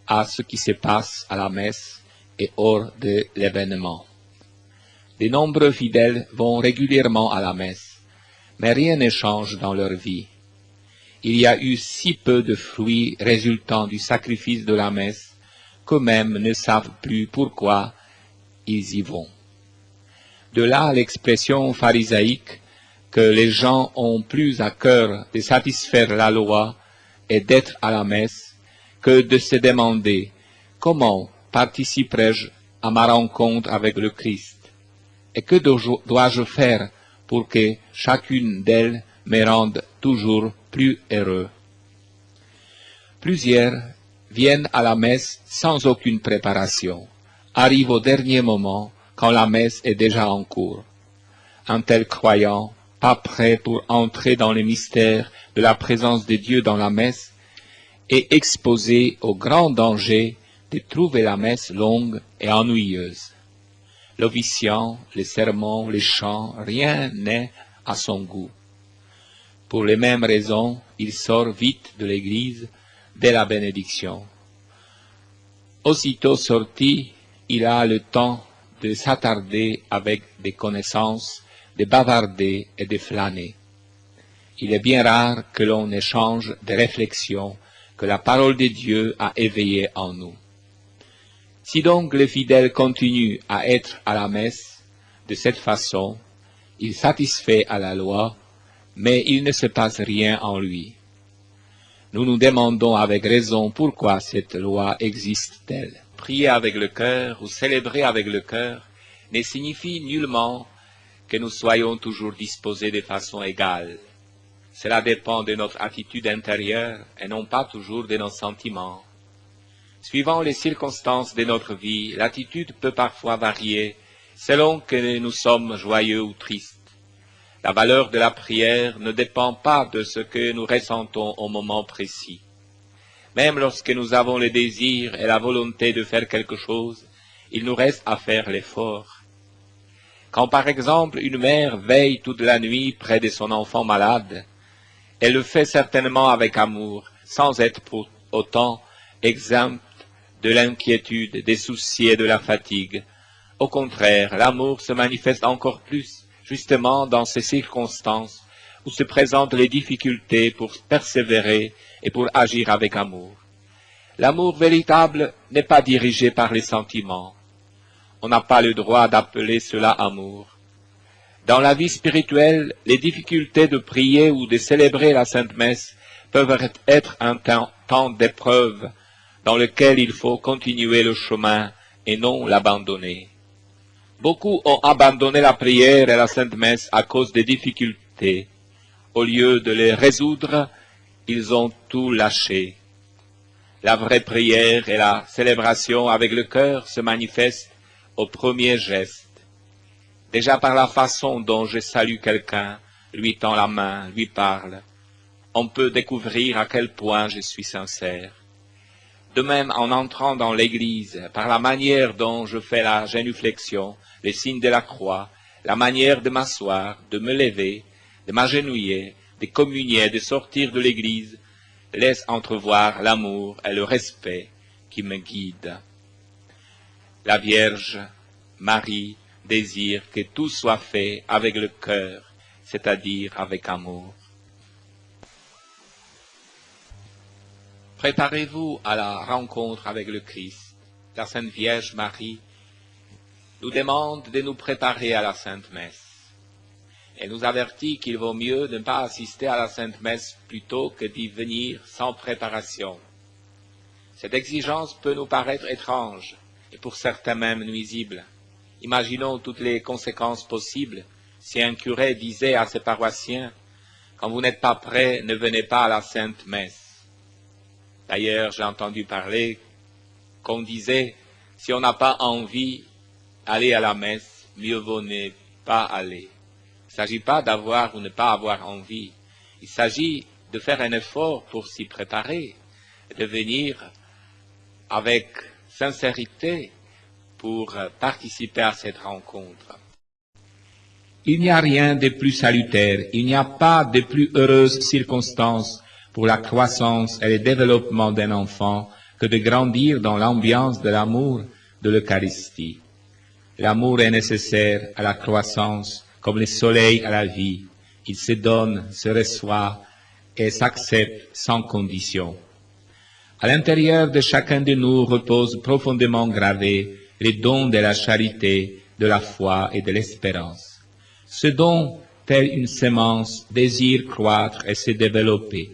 à ce qui se passe à la messe et hors de l'événement. De nombreux fidèles vont régulièrement à la messe, mais rien ne change dans leur vie. Il y a eu si peu de fruits résultant du sacrifice de la messe qu'eux-mêmes ne savent plus pourquoi ils y vont. De là l'expression pharisaïque que les gens ont plus à cœur de satisfaire la loi et d'être à la messe que de se demander comment participerai-je à ma rencontre avec le Christ et que dois-je faire pour que chacune d'elles me rende toujours plus heureux. Plusieurs viennent à la messe sans aucune préparation, arrivent au dernier moment quand la messe est déjà en cours. Un tel croyant, pas prêt pour entrer dans le mystère de la présence de Dieu dans la messe, est exposé au grand danger de trouver la messe longue et ennuyeuse. L'officiant, les sermons, les chants, rien n'est à son goût. Pour les mêmes raisons, il sort vite de l'église dès la bénédiction. Aussitôt sorti, il a le temps de s'attarder avec des connaissances, de bavarder et de flâner. Il est bien rare que l'on échange des réflexions que la parole de Dieu a éveillées en nous. Si donc le fidèle continue à être à la messe de cette façon, il satisfait à la loi, mais il ne se passe rien en lui. Nous nous demandons avec raison pourquoi cette loi existe-t-elle. Prier avec le cœur ou célébrer avec le cœur ne signifie nullement que nous soyons toujours disposés de façon égale. Cela dépend de notre attitude intérieure et non pas toujours de nos sentiments. Suivant les circonstances de notre vie, l'attitude peut parfois varier selon que nous sommes joyeux ou tristes. La valeur de la prière ne dépend pas de ce que nous ressentons au moment précis. Même lorsque nous avons le désir et la volonté de faire quelque chose, il nous reste à faire l'effort. Quand par exemple une mère veille toute la nuit près de son enfant malade, elle le fait certainement avec amour, sans être pour autant exempte de l'inquiétude, des soucis et de la fatigue. Au contraire, l'amour se manifeste encore plus, justement dans ces circonstances où se présentent les difficultés pour persévérer et pour agir avec amour. L'amour véritable n'est pas dirigé par les sentiments. On n'a pas le droit d'appeler cela amour. Dans la vie spirituelle, les difficultés de prier ou de célébrer la Sainte Messe peuvent être un temps d'épreuve dans lequel il faut continuer le chemin et non l'abandonner. Beaucoup ont abandonné la prière et la Sainte Messe à cause des difficultés. Au lieu de les résoudre, ils ont tout lâché. La vraie prière et la célébration avec le cœur se manifestent au premier geste. Déjà par la façon dont je salue quelqu'un, lui tends la main, lui parle, on peut découvrir à quel point je suis sincère. De même, en entrant dans l'église, par la manière dont je fais la génuflexion, les signes de la croix, la manière de m'asseoir, de me lever, de m'agenouiller, de communier, de sortir de l'église, laisse entrevoir l'amour et le respect qui me guident. La Vierge Marie désire que tout soit fait avec le cœur, c'est-à-dire avec amour. Préparez-vous à la rencontre avec le Christ. La Sainte Vierge Marie nous demande de nous préparer à la Sainte Messe. Elle nous avertit qu'il vaut mieux ne pas assister à la Sainte Messe plutôt que d'y venir sans préparation. Cette exigence peut nous paraître étrange et pour certains même nuisible. Imaginons toutes les conséquences possibles si un curé disait à ses paroissiens « Quand vous n'êtes pas prêts, ne venez pas à la Sainte Messe ». D'ailleurs, j'ai entendu parler qu'on disait « Si on n'a pas envie d'aller à la messe, mieux vaut ne pas aller ». Il ne s'agit pas d'avoir ou ne pas avoir envie. Il s'agit de faire un effort pour s'y préparer, de venir avec sincérité pour participer à cette rencontre. Il n'y a rien de plus salutaire, il n'y a pas de plus heureuse circonstance pour la croissance et le développement d'un enfant que de grandir dans l'ambiance de l'amour de l'Eucharistie. L'amour est nécessaire à la croissance comme le soleil à la vie. Il se donne, se reçoit et s'accepte sans condition. À l'intérieur de chacun de nous repose profondément gravé les dons de la charité, de la foi et de l'espérance. Ce don, tel une semence, désire croître et se développer.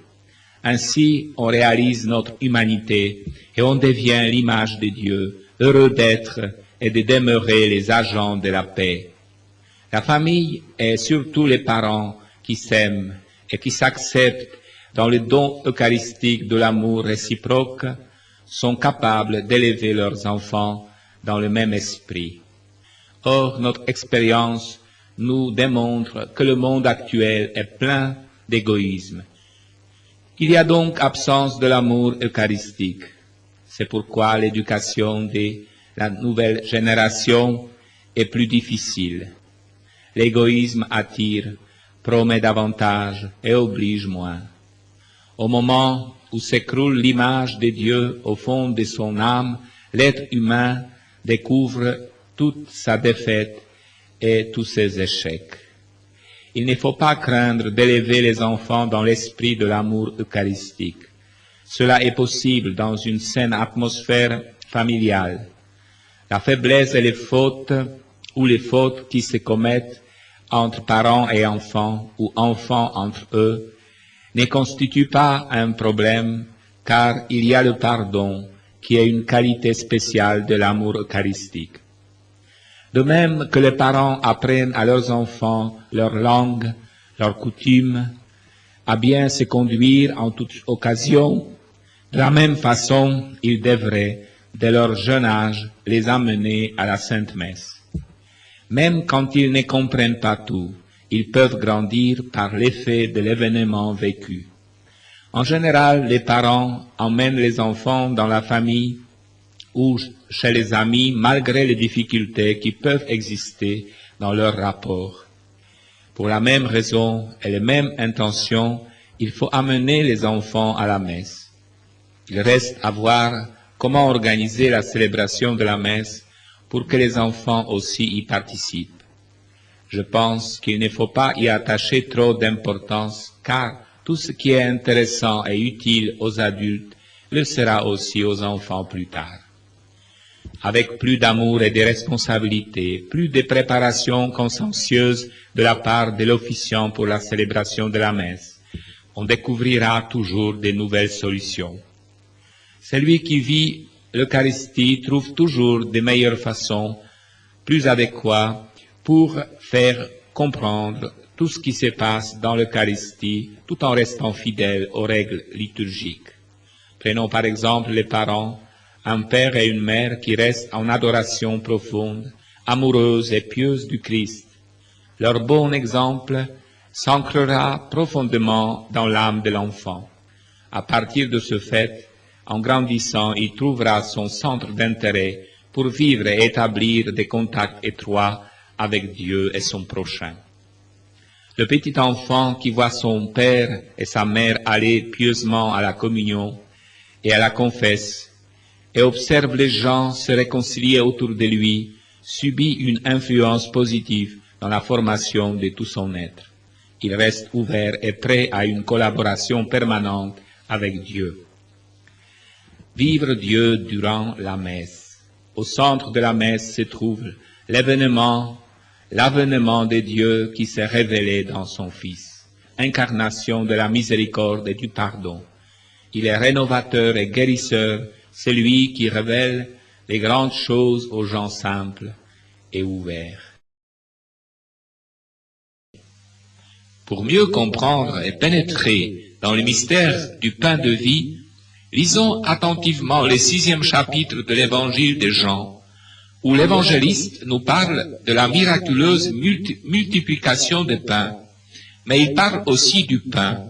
Ainsi, on réalise notre humanité et on devient l'image de Dieu, heureux d'être et de demeurer les agents de la paix. La famille et surtout les parents qui s'aiment et qui s'acceptent dans le don eucharistique de l'amour réciproque sont capables d'élever leurs enfants dans le même esprit. Or, notre expérience nous démontre que le monde actuel est plein d'égoïsme. Il y a donc absence de l'amour eucharistique. C'est pourquoi l'éducation de la nouvelle génération est plus difficile. L'égoïsme attire, promet davantage et oblige moins. Au moment où s'écroule l'image de Dieu au fond de son âme, l'être humain découvre toute sa défaite et tous ses échecs. Il ne faut pas craindre d'élever les enfants dans l'esprit de l'amour eucharistique. Cela est possible dans une saine atmosphère familiale. La faiblesse et les fautes, ou les fautes qui se commettent entre parents et enfants, ou enfants entre eux, ne constituent pas un problème, car il y a le pardon, qui est une qualité spéciale de l'amour eucharistique. De même que les parents apprennent à leurs enfants leur langue, leurs coutumes, à bien se conduire en toute occasion, de la même façon, ils devraient, dès leur jeune âge, les amener à la Sainte Messe. Même quand ils ne comprennent pas tout, ils peuvent grandir par l'effet de l'événement vécu. En général, les parents emmènent les enfants dans la famille ou chez les amis malgré les difficultés qui peuvent exister dans leur rapport. Pour la même raison et les mêmes intentions, il faut amener les enfants à la messe. Il reste à voir comment organiser la célébration de la messe pour que les enfants aussi y participent. Je pense qu'il ne faut pas y attacher trop d'importance, car tout ce qui est intéressant et utile aux adultes le sera aussi aux enfants plus tard. Avec plus d'amour et de responsabilité, plus de préparation consciencieuse de la part de l'officiant pour la célébration de la messe, on découvrira toujours de nouvelles solutions. Celui qui vit l'Eucharistie trouve toujours de meilleures façons, plus adéquates, pour faire comprendre tout ce qui se passe dans l'Eucharistie, tout en restant fidèle aux règles liturgiques. Prenons par exemple les parents, un père et une mère qui restent en adoration profonde, amoureuse et pieuse du Christ. Leur bon exemple s'ancrera profondément dans l'âme de l'enfant. À partir de ce fait, en grandissant, il trouvera son centre d'intérêt pour vivre et établir des contacts étroits avec Dieu et son prochain. Le petit enfant qui voit son père et sa mère aller pieusement à la communion et à la confesse, et observe les gens se réconcilier autour de lui, subit une influence positive dans la formation de tout son être. Il reste ouvert et prêt à une collaboration permanente avec Dieu. Vivre Dieu durant la messe. Au centre de la messe se trouve l'avènement de Dieu qui s'est révélé dans son Fils, incarnation de la miséricorde et du pardon. Il est rénovateur et guérisseur, celui qui révèle les grandes choses aux gens simples et ouverts. Pour mieux comprendre et pénétrer dans le mystère du pain de vie, lisons attentivement le 6e chapitre de l'évangile de Jean, où l'évangéliste nous parle de la miraculeuse multiplication des pains, mais il parle aussi du pain.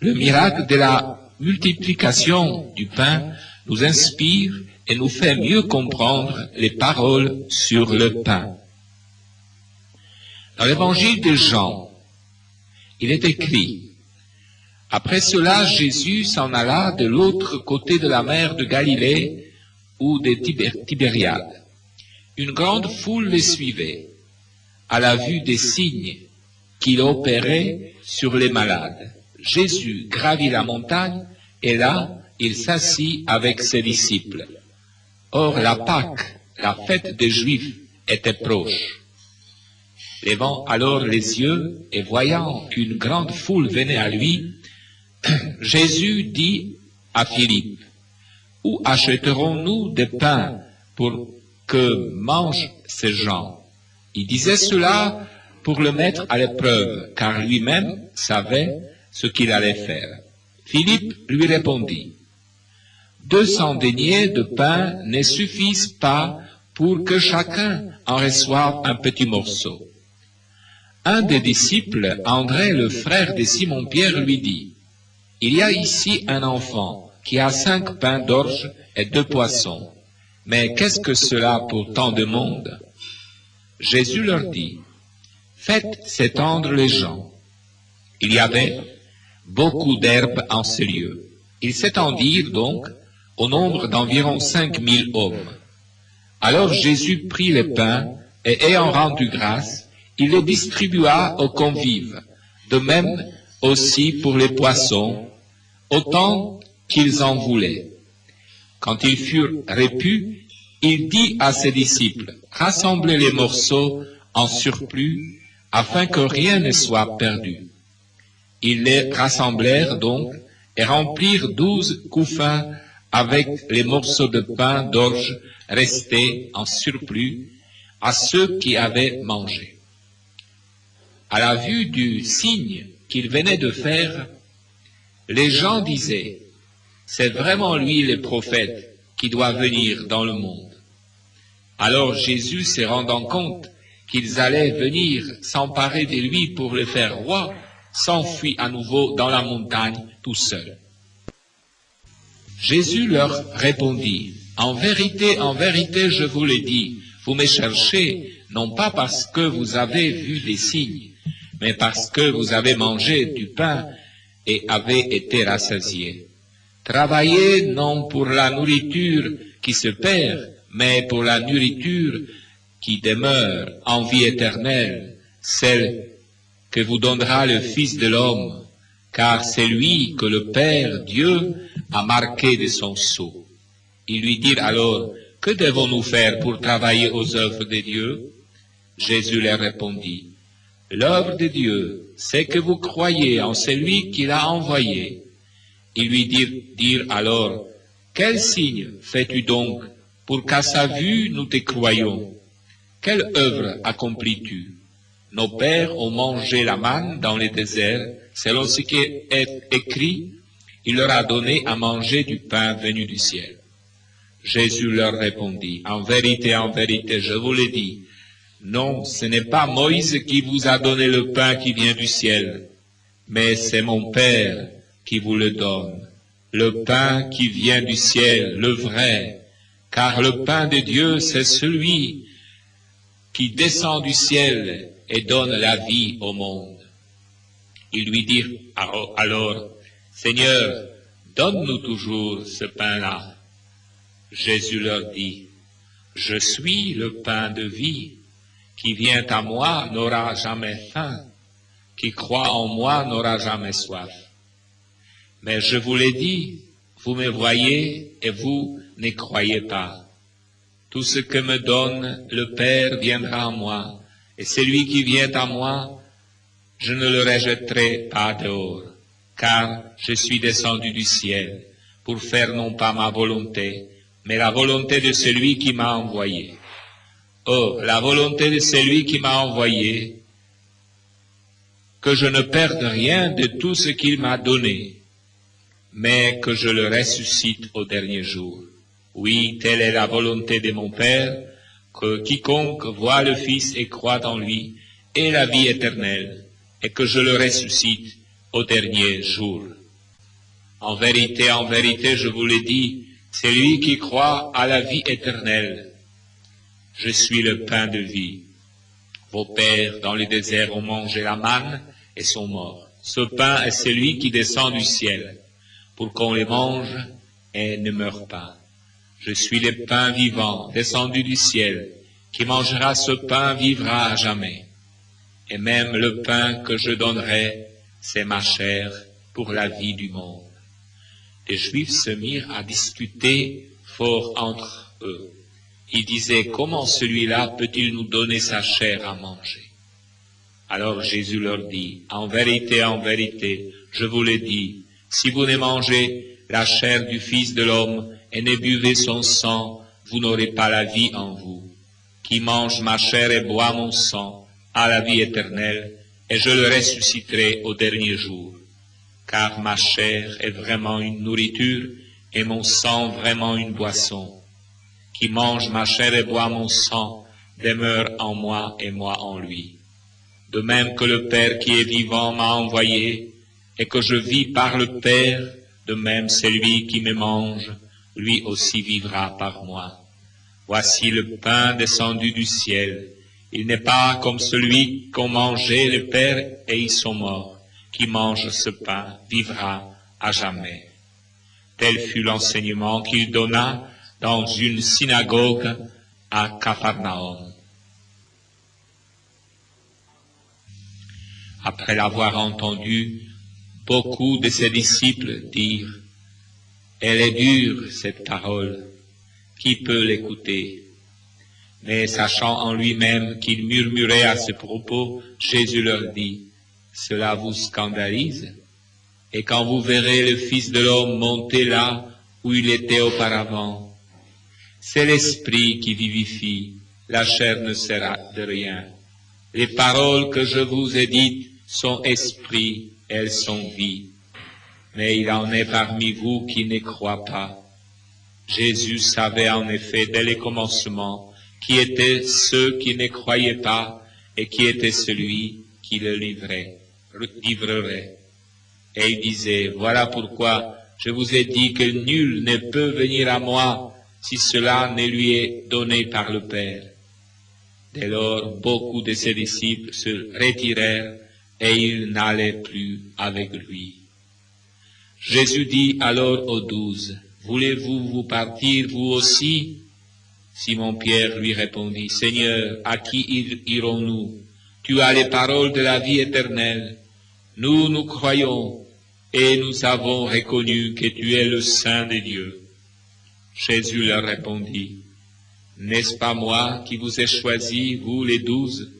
Le miracle de la multiplication du pain nous inspire et nous fait mieux comprendre les paroles sur le pain. Dans l'évangile de Jean, il est écrit: après cela, Jésus s'en alla de l'autre côté de la mer de Galilée ou de Tibériade. Une grande foule les suivait, à la vue des signes qu'il opérait sur les malades. Jésus gravit la montagne et là, il s'assit avec ses disciples. Or, la Pâque, la fête des Juifs, était proche. Levant alors les yeux et voyant qu'une grande foule venait à lui, Jésus dit à Philippe: où achèterons-nous des pains pour que mangent ces gens? Il disait cela pour le mettre à l'épreuve, car lui-même savait ce qu'il allait faire. Philippe lui répondit: 200 deniers de pain ne suffisent pas pour que chacun en reçoive un petit morceau. Un des disciples, André, le frère de Simon-Pierre, lui dit: il y a ici un enfant qui a 5 pains d'orge et 2 poissons. Mais qu'est-ce que cela pour tant de monde? Jésus leur dit: faites s'étendre les gens. Il y avait beaucoup d'herbes en ce lieu. Ils s'étendirent donc au nombre d'environ 5000 hommes. Alors Jésus prit les pains et ayant rendu grâce, il les distribua aux convives, de même aussi pour les poissons, autant qu'ils en voulaient. Quand ils furent repus, il dit à ses disciples: rassemblez les morceaux en surplus, afin que rien ne soit perdu. Ils les rassemblèrent donc et remplirent 12 couffins avec les morceaux de pain d'orge restés en surplus à ceux qui avaient mangé. À la vue du signe qu'il venait de faire, les gens disaient: c'est vraiment lui le prophète qui doit venir dans le monde. Alors Jésus, se rendant compte qu'ils allaient venir s'emparer de lui pour le faire roi, s'enfuit à nouveau dans la montagne tout seul. Jésus leur répondit: en vérité, je vous le dis, vous me cherchez, non pas parce que vous avez vu des signes, mais parce que vous avez mangé du pain et avez été rassasiés. Travaillez non pour la nourriture qui se perd, mais pour la nourriture qui demeure en vie éternelle, celle que vous donnera le Fils de l'homme, car c'est lui que le Père Dieu a marqué de son sceau. Ils lui dirent alors, que devons-nous faire pour travailler aux œuvres de Dieu? Jésus leur répondit, l'œuvre de Dieu, c'est que vous croyez en celui qui l'a envoyé. Ils lui dirent alors, quel signe fais-tu donc pour qu'à sa vue nous te croyions? Quelle œuvre accomplis-tu? Nos pères ont mangé la manne dans le désert, selon ce qui est écrit, il leur a donné à manger du pain venu du ciel. Jésus leur répondit, en vérité, je vous le dis, non, ce n'est pas Moïse qui vous a donné le pain qui vient du ciel, mais c'est mon Père qui vous le donne, le pain qui vient du ciel, le vrai, car le pain de Dieu, c'est celui qui descend du ciel et donne la vie au monde. Ils lui dirent alors, Seigneur, donne-nous toujours ce pain-là. Jésus leur dit, je suis le pain de vie, qui vient à moi n'aura jamais faim, qui croit en moi n'aura jamais soif. Mais je vous l'ai dit, vous me voyez et vous ne croyez pas. Tout ce que me donne le Père viendra à moi, et celui qui vient à moi, je ne le rejetterai pas dehors, car je suis descendu du ciel pour faire non pas ma volonté, mais la volonté de celui qui m'a envoyé. Oh, la volonté de celui qui m'a envoyé, que je ne perde rien de tout ce qu'il m'a donné, mais que je le ressuscite au dernier jour. Oui, telle est la volonté de mon Père, que quiconque voit le Fils et croit en lui ait la vie éternelle, et que je le ressuscite au dernier jour. En vérité, je vous le dis, celui qui croit à la vie éternelle. Je suis le pain de vie. Vos pères dans le désert ont mangé la manne et sont morts. Ce pain est celui qui descend du ciel, pour qu'on le mange et ne meure pas. Je suis le pain vivant, descendu du ciel. Qui mangera ce pain vivra à jamais. Et même le pain que je donnerai, c'est ma chair pour la vie du monde. Les Juifs se mirent à discuter fort entre eux. Ils disaient, comment celui-là peut-il nous donner sa chair à manger? Alors Jésus leur dit, en vérité, je vous le dis, si vous ne mangez la chair du Fils de l'homme et ne buvez son sang, vous n'aurez pas la vie en vous. Qui mange ma chair et boit mon sang a la vie éternelle, et je le ressusciterai au dernier jour. Car ma chair est vraiment une nourriture, et mon sang vraiment une boisson. Qui mange ma chair et boit mon sang demeure en moi et moi en lui. De même que le Père qui est vivant m'a envoyé, et que je vis par le Père, de même celui qui me mange, lui aussi vivra par moi. Voici le pain descendu du ciel. Il n'est pas comme celui qu'ont mangé le Père et ils sont morts. Qui mange ce pain vivra à jamais. Tel fut l'enseignement qu'il donna dans une synagogue à Capharnaüm. Après l'avoir entendu, beaucoup de ses disciples dirent, « Elle est dure, cette parole. Qui peut l'écouter ?» Mais sachant en lui-même qu'il murmurait à ce propos, Jésus leur dit, « Cela vous scandalise? Et quand vous verrez le Fils de l'homme monter là où il était auparavant, c'est l'Esprit qui vivifie, la chair ne sert de rien. Les paroles que je vous ai dites sont esprit, elles sont vie. Mais il en est parmi vous qui ne croient pas. » Jésus savait en effet dès le commencement qui étaient ceux qui ne croyaient pas et qui était celui qui le livrerait. Et il disait, voilà pourquoi je vous ai dit que nul ne peut venir à moi si cela ne lui est donné par le Père. Dès lors, beaucoup de ses disciples se retirèrent et ils n'allaient plus avec lui. Jésus dit alors aux 12, « Voulez-vous vous partir vous aussi ?» Simon-Pierre lui répondit, « Seigneur, à qui irons-nous? Tu as les paroles de la vie éternelle. Nous, nous croyons, et nous avons reconnu que tu es le Saint de Dieu. » Jésus leur répondit, « N'est-ce pas moi qui vous ai choisi, vous les 12?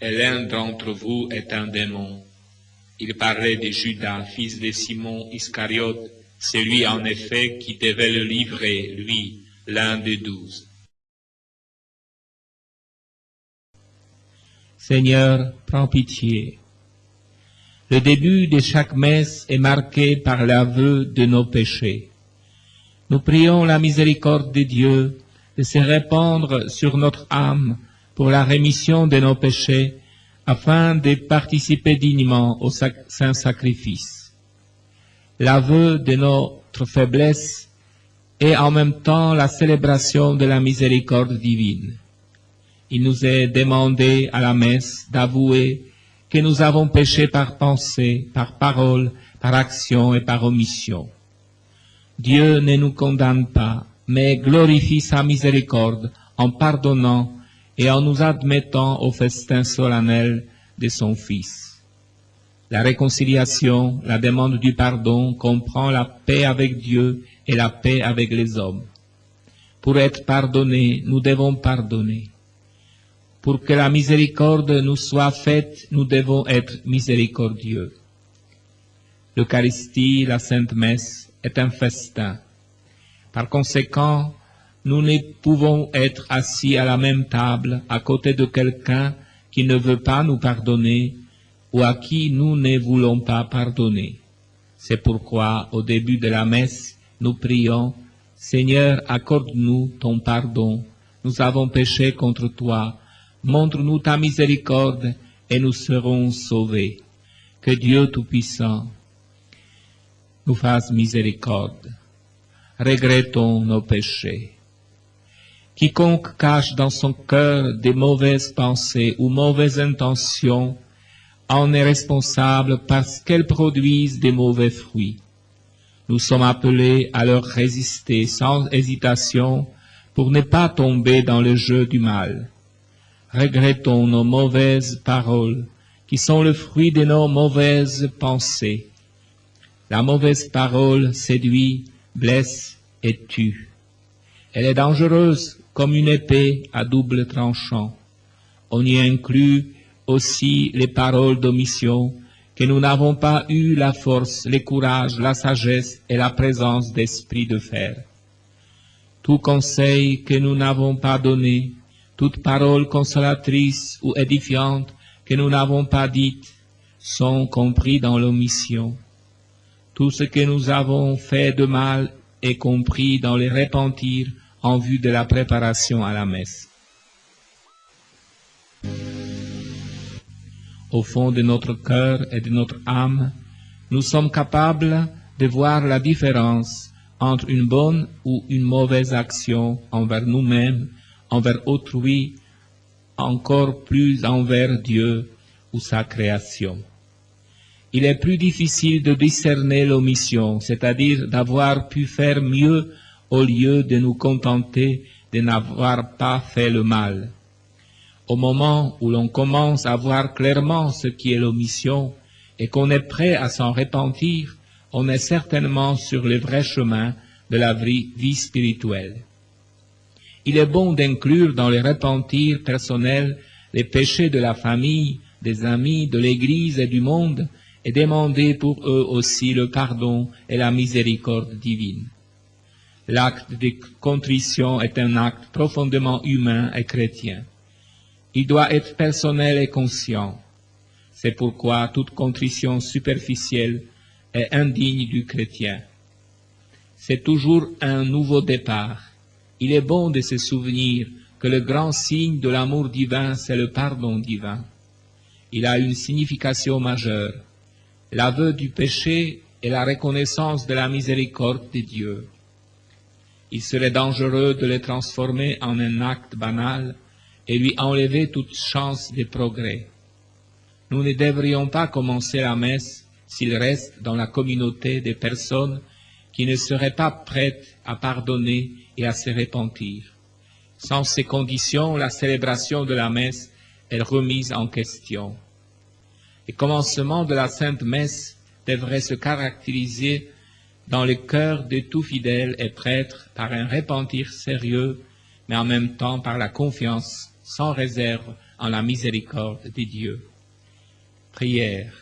Et l'un d'entre vous est un démon. » Il parlait de Judas, fils de Simon Iscariote, celui en effet qui devait le livrer, lui, l'un des 12. Seigneur, prends pitié. Le début de chaque messe est marqué par l'aveu de nos péchés. Nous prions la miséricorde de Dieu de se répandre sur notre âme pour la rémission de nos péchés, afin de participer dignement au saint sacrifice. L'aveu de notre faiblesse est en même temps la célébration de la miséricorde divine. Il nous est demandé à la messe d'avouer que nous avons péché par pensée, par parole, par action et par omission. Dieu ne nous condamne pas, mais glorifie sa miséricorde en pardonnant et en nous admettant au festin solennel de son Fils. La réconciliation, la demande du pardon comprend la paix avec Dieu et la paix avec les hommes. Pour être pardonnés, nous devons pardonner. Pour que la miséricorde nous soit faite, nous devons être miséricordieux. L'Eucharistie, la Sainte Messe, est un festin. Par conséquent, nous ne pouvons être assis à la même table à côté de quelqu'un qui ne veut pas nous pardonner ou à qui nous ne voulons pas pardonner. C'est pourquoi, au début de la messe, nous prions « Seigneur, accorde-nous ton pardon. Nous avons péché contre toi. Montre-nous ta miséricorde et nous serons sauvés. Que Dieu Tout-Puissant nous fasse miséricorde. Regrettons nos péchés. Quiconque cache dans son cœur des mauvaises pensées ou mauvaises intentions en est responsable parce qu'elles produisent des mauvais fruits. Nous sommes appelés à leur résister sans hésitation pour ne pas tomber dans le jeu du mal. Regrettons nos mauvaises paroles qui sont le fruit de nos mauvaises pensées. La mauvaise parole séduit, blesse et tue. Elle est dangereuse comme une épée à double tranchant. On y inclut aussi les paroles d'omission que nous n'avons pas eu la force, le courage, la sagesse et la présence d'esprit de faire. Tout conseil que nous n'avons pas donné, toute parole consolatrice ou édifiante que nous n'avons pas dite, sont compris dans l'omission. Tout ce que nous avons fait de mal est compris dans le repentir en vue de la préparation à la messe. Au fond de notre cœur et de notre âme, nous sommes capables de voir la différence entre une bonne ou une mauvaise action envers nous-mêmes, envers autrui, encore plus envers Dieu ou sa création. Il est plus difficile de discerner l'omission, c'est-à-dire d'avoir pu faire mieux au lieu de nous contenter de n'avoir pas fait le mal. Au moment où l'on commence à voir clairement ce qui est l'omission et qu'on est prêt à s'en repentir, on est certainement sur le vrai chemin de la vie spirituelle. Il est bon d'inclure dans les repentirs personnels les péchés de la famille, des amis, de l'Église et du monde, et demander pour eux aussi le pardon et la miséricorde divine. L'acte de contrition est un acte profondément humain et chrétien. Il doit être personnel et conscient. C'est pourquoi toute contrition superficielle est indigne du chrétien. C'est toujours un nouveau départ. Il est bon de se souvenir que le grand signe de l'amour divin, c'est le pardon divin. Il a une signification majeure. L'aveu du péché et la reconnaissance de la miséricorde de Dieu. Il serait dangereux de le transformer en un acte banal et lui enlever toute chance de progrès. Nous ne devrions pas commencer la messe s'il reste dans la communauté des personnes qui ne seraient pas prêtes à pardonner et à se repentir. Sans ces conditions, la célébration de la messe est remise en question. Le commencement de la Sainte Messe devrait se caractériser dans le cœur de tout fidèle et prêtre par un repentir sérieux, mais en même temps par la confiance sans réserve en la miséricorde de Dieu. Prière.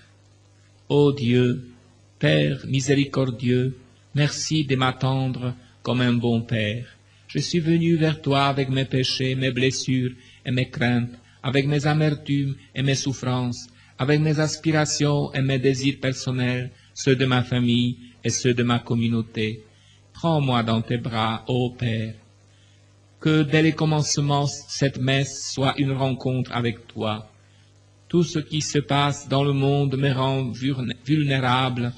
Ô Dieu, Père miséricordieux, merci de m'attendre comme un bon Père. Je suis venu vers toi avec mes péchés, mes blessures et mes craintes, avec mes amertumes et mes souffrances, avec mes aspirations et mes désirs personnels, ceux de ma famille et ceux de ma communauté. Prends-moi dans tes bras, ô Père. Que dès le commencement, cette messe soit une rencontre avec toi. Tout ce qui se passe dans le monde me rend vulnérable,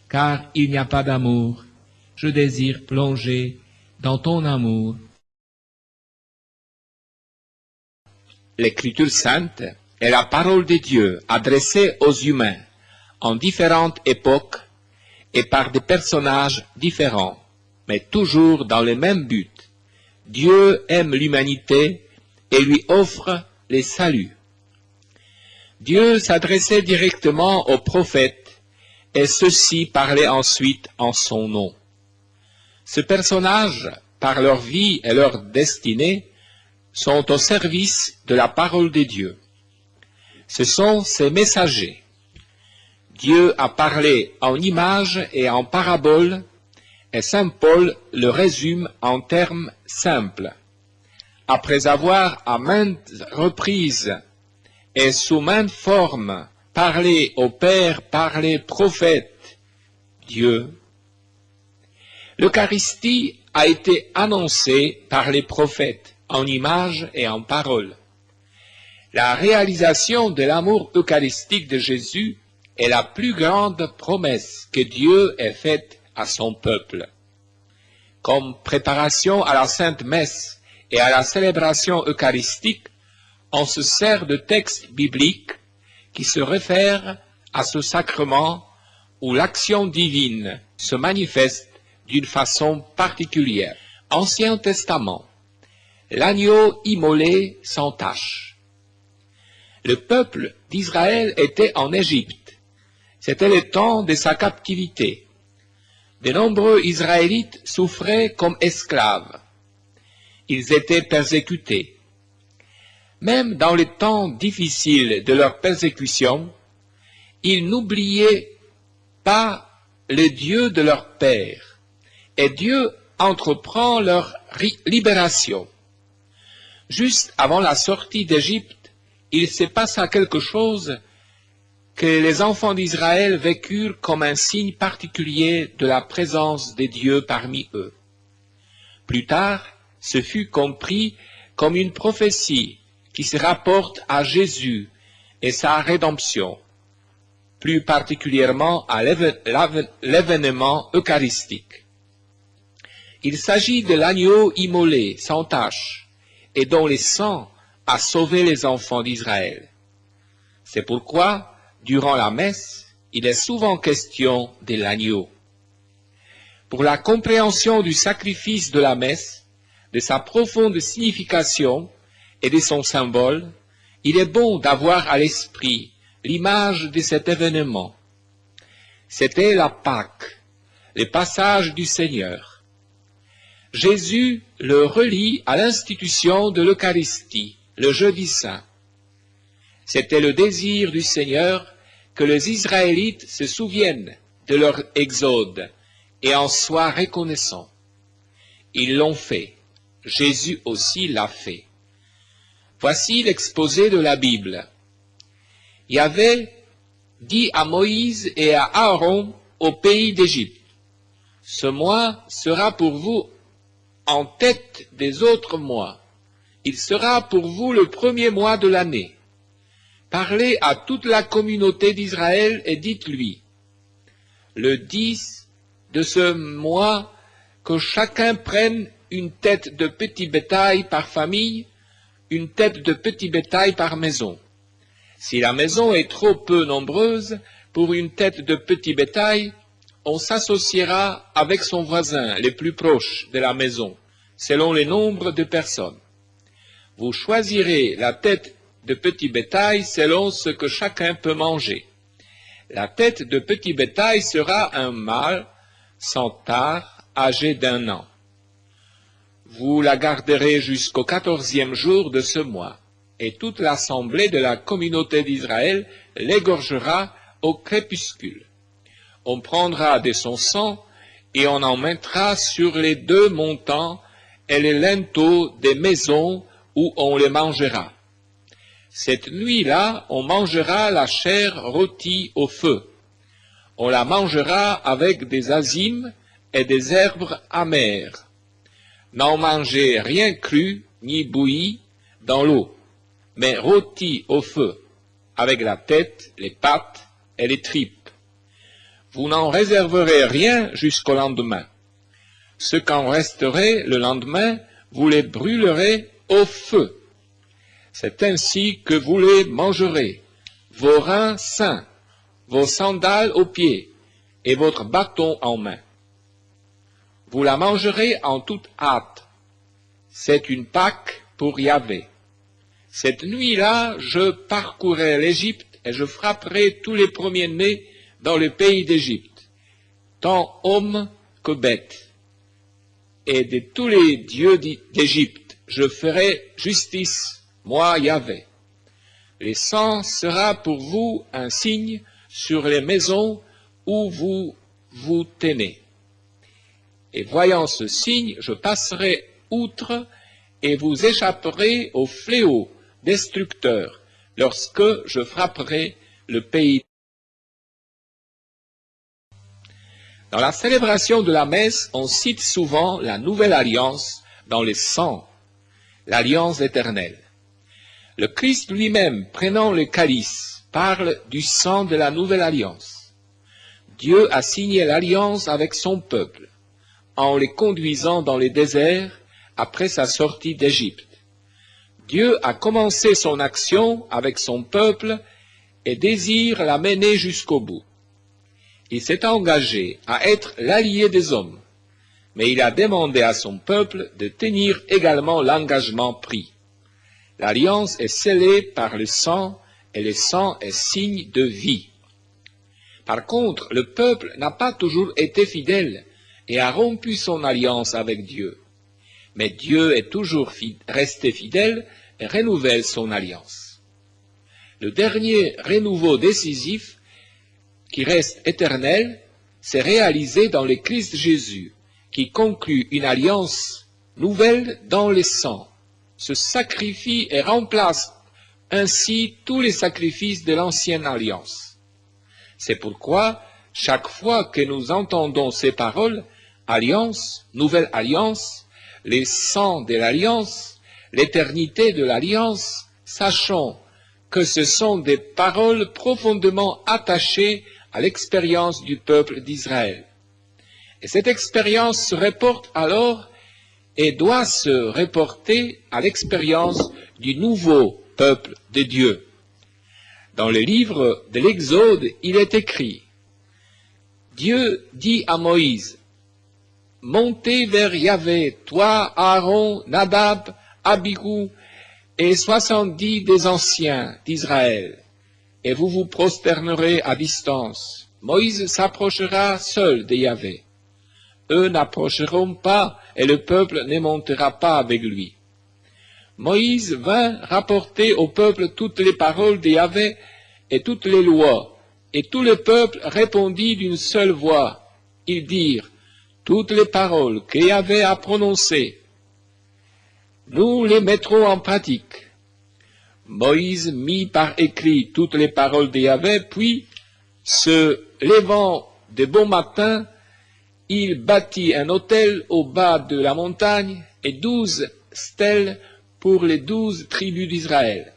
car il n'y a pas d'amour. Je désire plonger dans ton amour. L'Écriture sainte est la parole de Dieu adressée aux humains en différentes époques et par des personnages différents, mais toujours dans le même but. Dieu aime l'humanité et lui offre le salut. Dieu s'adressait directement aux prophètes et ceux-ci parlaient ensuite en son nom. Ces personnages, par leur vie et leur destinée, sont au service de la parole de Dieu. Ce sont ces messagers. Dieu a parlé en images et en paraboles, et saint Paul le résume en termes simples. Après avoir à maintes reprises et sous maintes formes parlé au Père par les prophètes, Dieu, l'Eucharistie a été annoncée par les prophètes en images et en paroles. La réalisation de l'amour eucharistique de Jésus est la plus grande promesse que Dieu ait faite à son peuple. Comme préparation à la Sainte Messe et à la célébration eucharistique, on se sert de textes bibliques qui se réfèrent à ce sacrement où l'action divine se manifeste d'une façon particulière. Ancien Testament, l'agneau immolé sans tache. Le peuple d'Israël était en Égypte. C'était le temps de sa captivité. De nombreux Israélites souffraient comme esclaves. Ils étaient persécutés. Même dans les temps difficiles de leur persécution, ils n'oubliaient pas le Dieu de leur père, et Dieu entreprend leur libération. Juste avant la sortie d'Égypte, il se passa quelque chose que les enfants d'Israël vécurent comme un signe particulier de la présence de Dieu parmi eux. Plus tard, ce fut compris comme une prophétie qui se rapporte à Jésus et sa rédemption, plus particulièrement à l'événement eucharistique. Il s'agit de l'agneau immolé, sans tache, et dont le sang a sauvé les enfants d'Israël. C'est pourquoi, durant la messe, il est souvent question de l'agneau. Pour la compréhension du sacrifice de la messe, de sa profonde signification et de son symbole, il est bon d'avoir à l'esprit l'image de cet événement. C'était la Pâque, le passage du Seigneur. Jésus le relie à l'institution de l'Eucharistie, le jeudi saint. C'était le désir du Seigneur que les Israélites se souviennent de leur exode et en soient reconnaissants. Ils l'ont fait. Jésus aussi l'a fait. Voici l'exposé de la Bible. Yahvé dit à Moïse et à Aaron au pays d'Égypte, « Ce mois sera pour vous en tête des autres mois. Il sera pour vous le premier mois de l'année. Parlez à toute la communauté d'Israël et dites-lui, le 10 de ce mois, que chacun prenne une tête de petit bétail par famille, une tête de petit bétail par maison. Si la maison est trop peu nombreuse, pour une tête de petit bétail, on s'associera avec son voisin les plus proches de la maison, selon le nombre de personnes. Vous choisirez la tête de petit bétail selon ce que chacun peut manger. La tête de petit bétail sera un mâle sans tare, âgé d'1 an. Vous la garderez jusqu'au 14e jour de ce mois, et toute l'assemblée de la communauté d'Israël l'égorgera au crépuscule. On prendra de son sang et on en mettra sur les 2 montants et les linteaux des maisons où on les mangera. Cette nuit-là, on mangera la chair rôtie au feu. On la mangera avec des azimes et des herbes amères. N'en mangez rien cru ni bouilli dans l'eau, mais rôti au feu, avec la tête, les pattes et les tripes. Vous n'en réserverez rien jusqu'au lendemain. Ce qu'en resterait le lendemain, vous les brûlerez au feu. C'est ainsi que vous les mangerez, vos reins sains, vos sandales aux pieds et votre bâton en main. Vous la mangerez en toute hâte. C'est une Pâque pour Yahvé. Cette nuit-là, je parcourrai l'Égypte et je frapperai tous les premiers-nés dans le pays d'Égypte, tant hommes que bêtes. Et de tous les dieux d'Égypte, je ferai justice, moi Yahvé. Le sang sera pour vous un signe sur les maisons où vous vous tenez. Et voyant ce signe, je passerai outre et vous échapperez au fléau destructeur lorsque je frapperai le pays. Dans la célébration de la messe, on cite souvent la nouvelle alliance dans le sang, l'alliance éternelle. Le Christ lui-même, prenant le calice, parle du sang de la nouvelle alliance. Dieu a signé l'alliance avec son peuple, en les conduisant dans le désert après sa sortie d'Égypte. Dieu a commencé son action avec son peuple et désire la mener jusqu'au bout. Il s'est engagé à être l'allié des hommes, mais il a demandé à son peuple de tenir également l'engagement pris. L'alliance est scellée par le sang, et le sang est signe de vie. Par contre, le peuple n'a pas toujours été fidèle et a rompu son alliance avec Dieu. Mais Dieu est toujours resté fidèle et renouvelle son alliance. Le dernier renouveau décisif, qui reste éternel, s'est réalisé dans le Christ Jésus, qui conclut une alliance nouvelle dans le sang. Se sacrifie et remplace ainsi tous les sacrifices de l'ancienne alliance. C'est pourquoi, chaque fois que nous entendons ces paroles, alliance, nouvelle alliance, les sangs de l'alliance, l'éternité de l'alliance, sachons que ce sont des paroles profondément attachées à l'expérience du peuple d'Israël. Et cette expérience se reporte alors et doit se reporter à l'expérience du nouveau peuple de Dieu. Dans le livre de l'Exode, il est écrit, Dieu dit à Moïse, « Montez vers Yahvé, toi, Aaron, Nadab, Abihu et 70 des anciens d'Israël, et vous vous prosternerez à distance. Moïse s'approchera seul de Yahvé. Eux n'approcheront pas, et le peuple ne montera pas avec lui. » Moïse vint rapporter au peuple toutes les paroles de Yahvé et toutes les lois, et tout le peuple répondit d'une seule voix. Ils dirent, toutes les paroles que Yahvé a prononcées, nous les mettrons en pratique. Moïse mit par écrit toutes les paroles de Yahvé, puis, se levant de bon matin, il bâtit un autel au bas de la montagne et 12 stèles pour les 12 tribus d'Israël.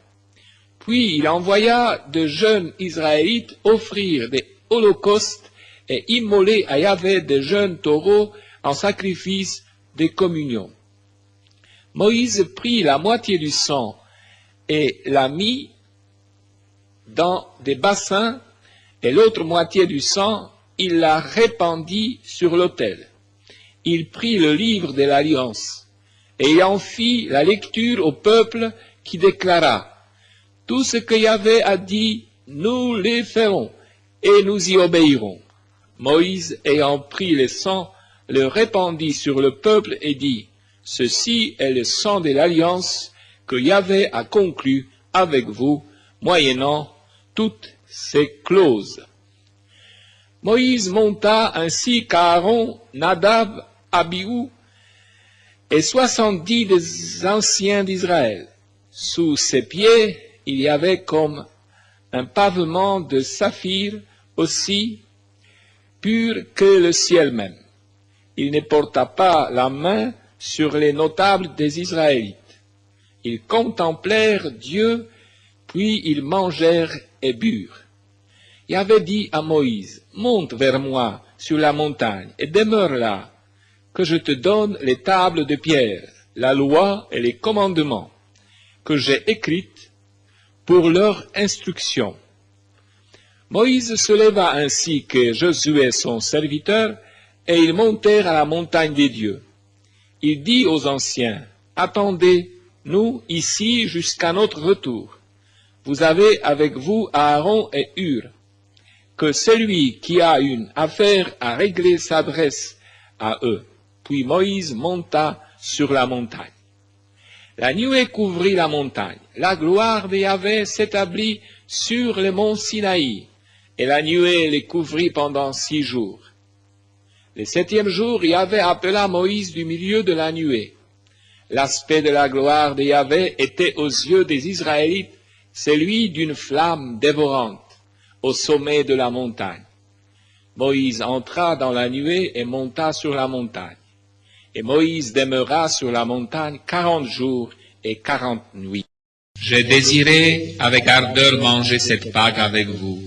Puis il envoya de jeunes Israélites offrir des holocaustes et immoler à Yahvé de jeunes taureaux en sacrifice de communion. Moïse prit la moitié du sang et la mit dans des bassins et l'autre moitié du sang, il la répandit sur l'autel. Il prit le livre de l'Alliance, et il en fit la lecture au peuple qui déclara « Tout ce que Yahvé a dit, nous le ferons, et nous y obéirons. » Moïse, ayant pris le sang, le répandit sur le peuple et dit « Ceci est le sang de l'Alliance que Yahvé a conclu avec vous, moyennant toutes ces clauses. » Moïse monta ainsi qu'Aaron, Nadab, Abihu et 70 des anciens d'Israël. Sous ses pieds, il y avait comme un pavement de saphir aussi pur que le ciel même. Il ne porta pas la main sur les notables des Israélites. Ils contemplèrent Dieu, puis ils mangèrent et burent. Yahvé dit à Moïse, « Monte vers moi sur la montagne et demeure là, que je te donne les tables de pierre, la loi et les commandements que j'ai écrites pour leur instruction. » Moïse se leva ainsi que Josué son serviteur, et ils montèrent à la montagne des dieux. Il dit aux anciens, « Attendez-nous ici jusqu'à notre retour. Vous avez avec vous Aaron et Hur. Que celui qui a une affaire à régler s'adresse à eux. » Puis Moïse monta sur la montagne. La nuée couvrit la montagne. La gloire de Yahvé s'établit sur le mont Sinaï, et la nuée les couvrit pendant 6 jours. Le 7e jour, Yahvé appela Moïse du milieu de la nuée. L'aspect de la gloire de Yahvé était aux yeux des Israélites celui d'une flamme dévorante au sommet de la montagne. Moïse entra dans la nuée et monta sur la montagne. Et Moïse demeura sur la montagne 40 jours et 40 nuits. J'ai désiré avec ardeur manger cette Pâque avec vous.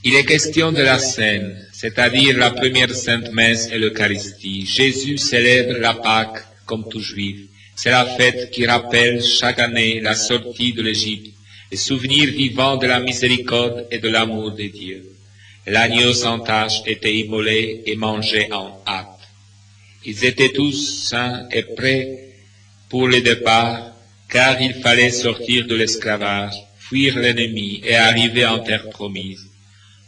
Il est question de la scène, c'est-à-dire la première sainte messe et l'Eucharistie. Jésus célèbre la Pâque comme tout juif. C'est la fête qui rappelle chaque année la sortie de l'Égypte, le souvenir vivant de la miséricorde et de l'amour de Dieu. L'agneau sans tache était immolé et mangé en hâte. Ils étaient tous sains et prêts pour le départ, car il fallait sortir de l'esclavage, fuir l'ennemi et arriver en terre promise.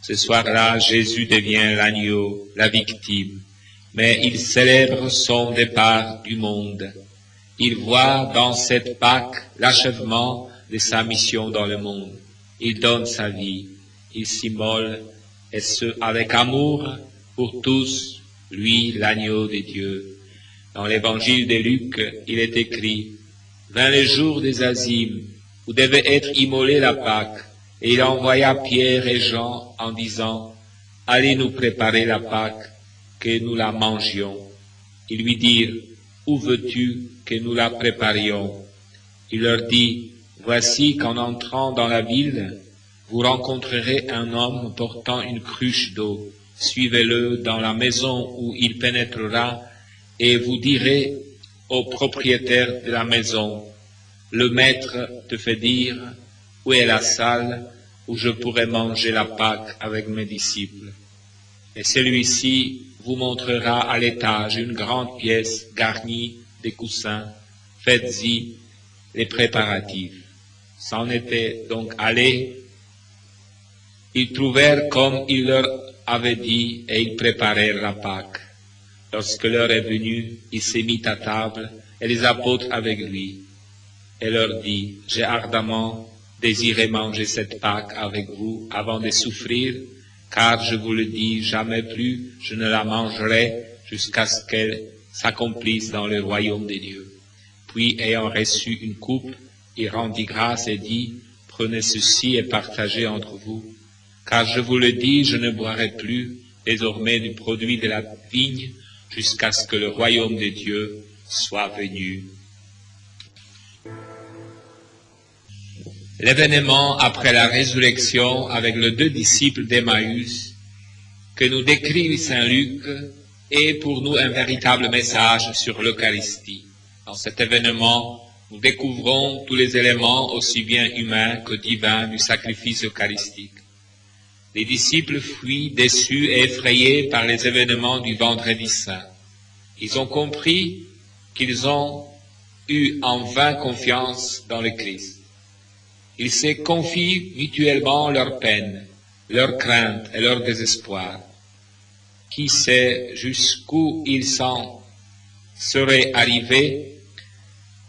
Ce soir-là, Jésus devient l'agneau, la victime, mais il célèbre son départ du monde. Il voit dans cette Pâque l'achèvement de sa mission dans le monde. Il donne sa vie, il s'immole, et ce, avec amour pour tous, lui, l'agneau de Dieu. Dans l'évangile de Luc, il est écrit, « Vint le jour des azymes, où devait être immolée la Pâque, et il envoya Pierre et Jean en disant, « Allez nous préparer la Pâque, que nous la mangions. » Ils lui dirent, « Où veux-tu que nous la préparions ?» Il leur dit, « Voici qu'en entrant dans la ville, vous rencontrerez un homme portant une cruche d'eau. Suivez-le dans la maison où il pénétrera, et vous direz au propriétaire de la maison, « Le maître te fait dire, où est la salle où je pourrai manger la Pâque avec mes disciples ?» Et celui-ci vous montrera à l'étage une grande pièce garnie de coussins. Faites-y les préparatifs. S'en étaient donc allés. Ils trouvèrent comme il leur avait dit et ils préparèrent la Pâque. Lorsque l'heure est venue, il s'est mis à table et les apôtres avec lui et leur dit, « J'ai ardemment désiré manger cette Pâque avec vous avant de souffrir, car je vous le dis, jamais plus je ne la mangerai jusqu'à ce qu'elle s'accomplisse dans le royaume de Dieu. » Puis, ayant reçu une coupe, il rendit grâce et dit, « Prenez ceci et partagez entre vous, car je vous le dis, je ne boirai plus désormais du produit de la vigne jusqu'à ce que le royaume de Dieu soit venu. » L'événement après la résurrection avec les 2 disciples d'Emmaüs que nous décrit Saint Luc est pour nous un véritable message sur l'Eucharistie. Dans cet événement, nous découvrons tous les éléments aussi bien humains que divins du sacrifice eucharistique. Les disciples fuient déçus et effrayés par les événements du Vendredi Saint. Ils ont compris qu'ils ont eu en vain confiance dans le Christ. Ils se confient mutuellement leurs peines, leurs craintes et leur désespoir. Qui sait jusqu'où ils s'en seraient arrivés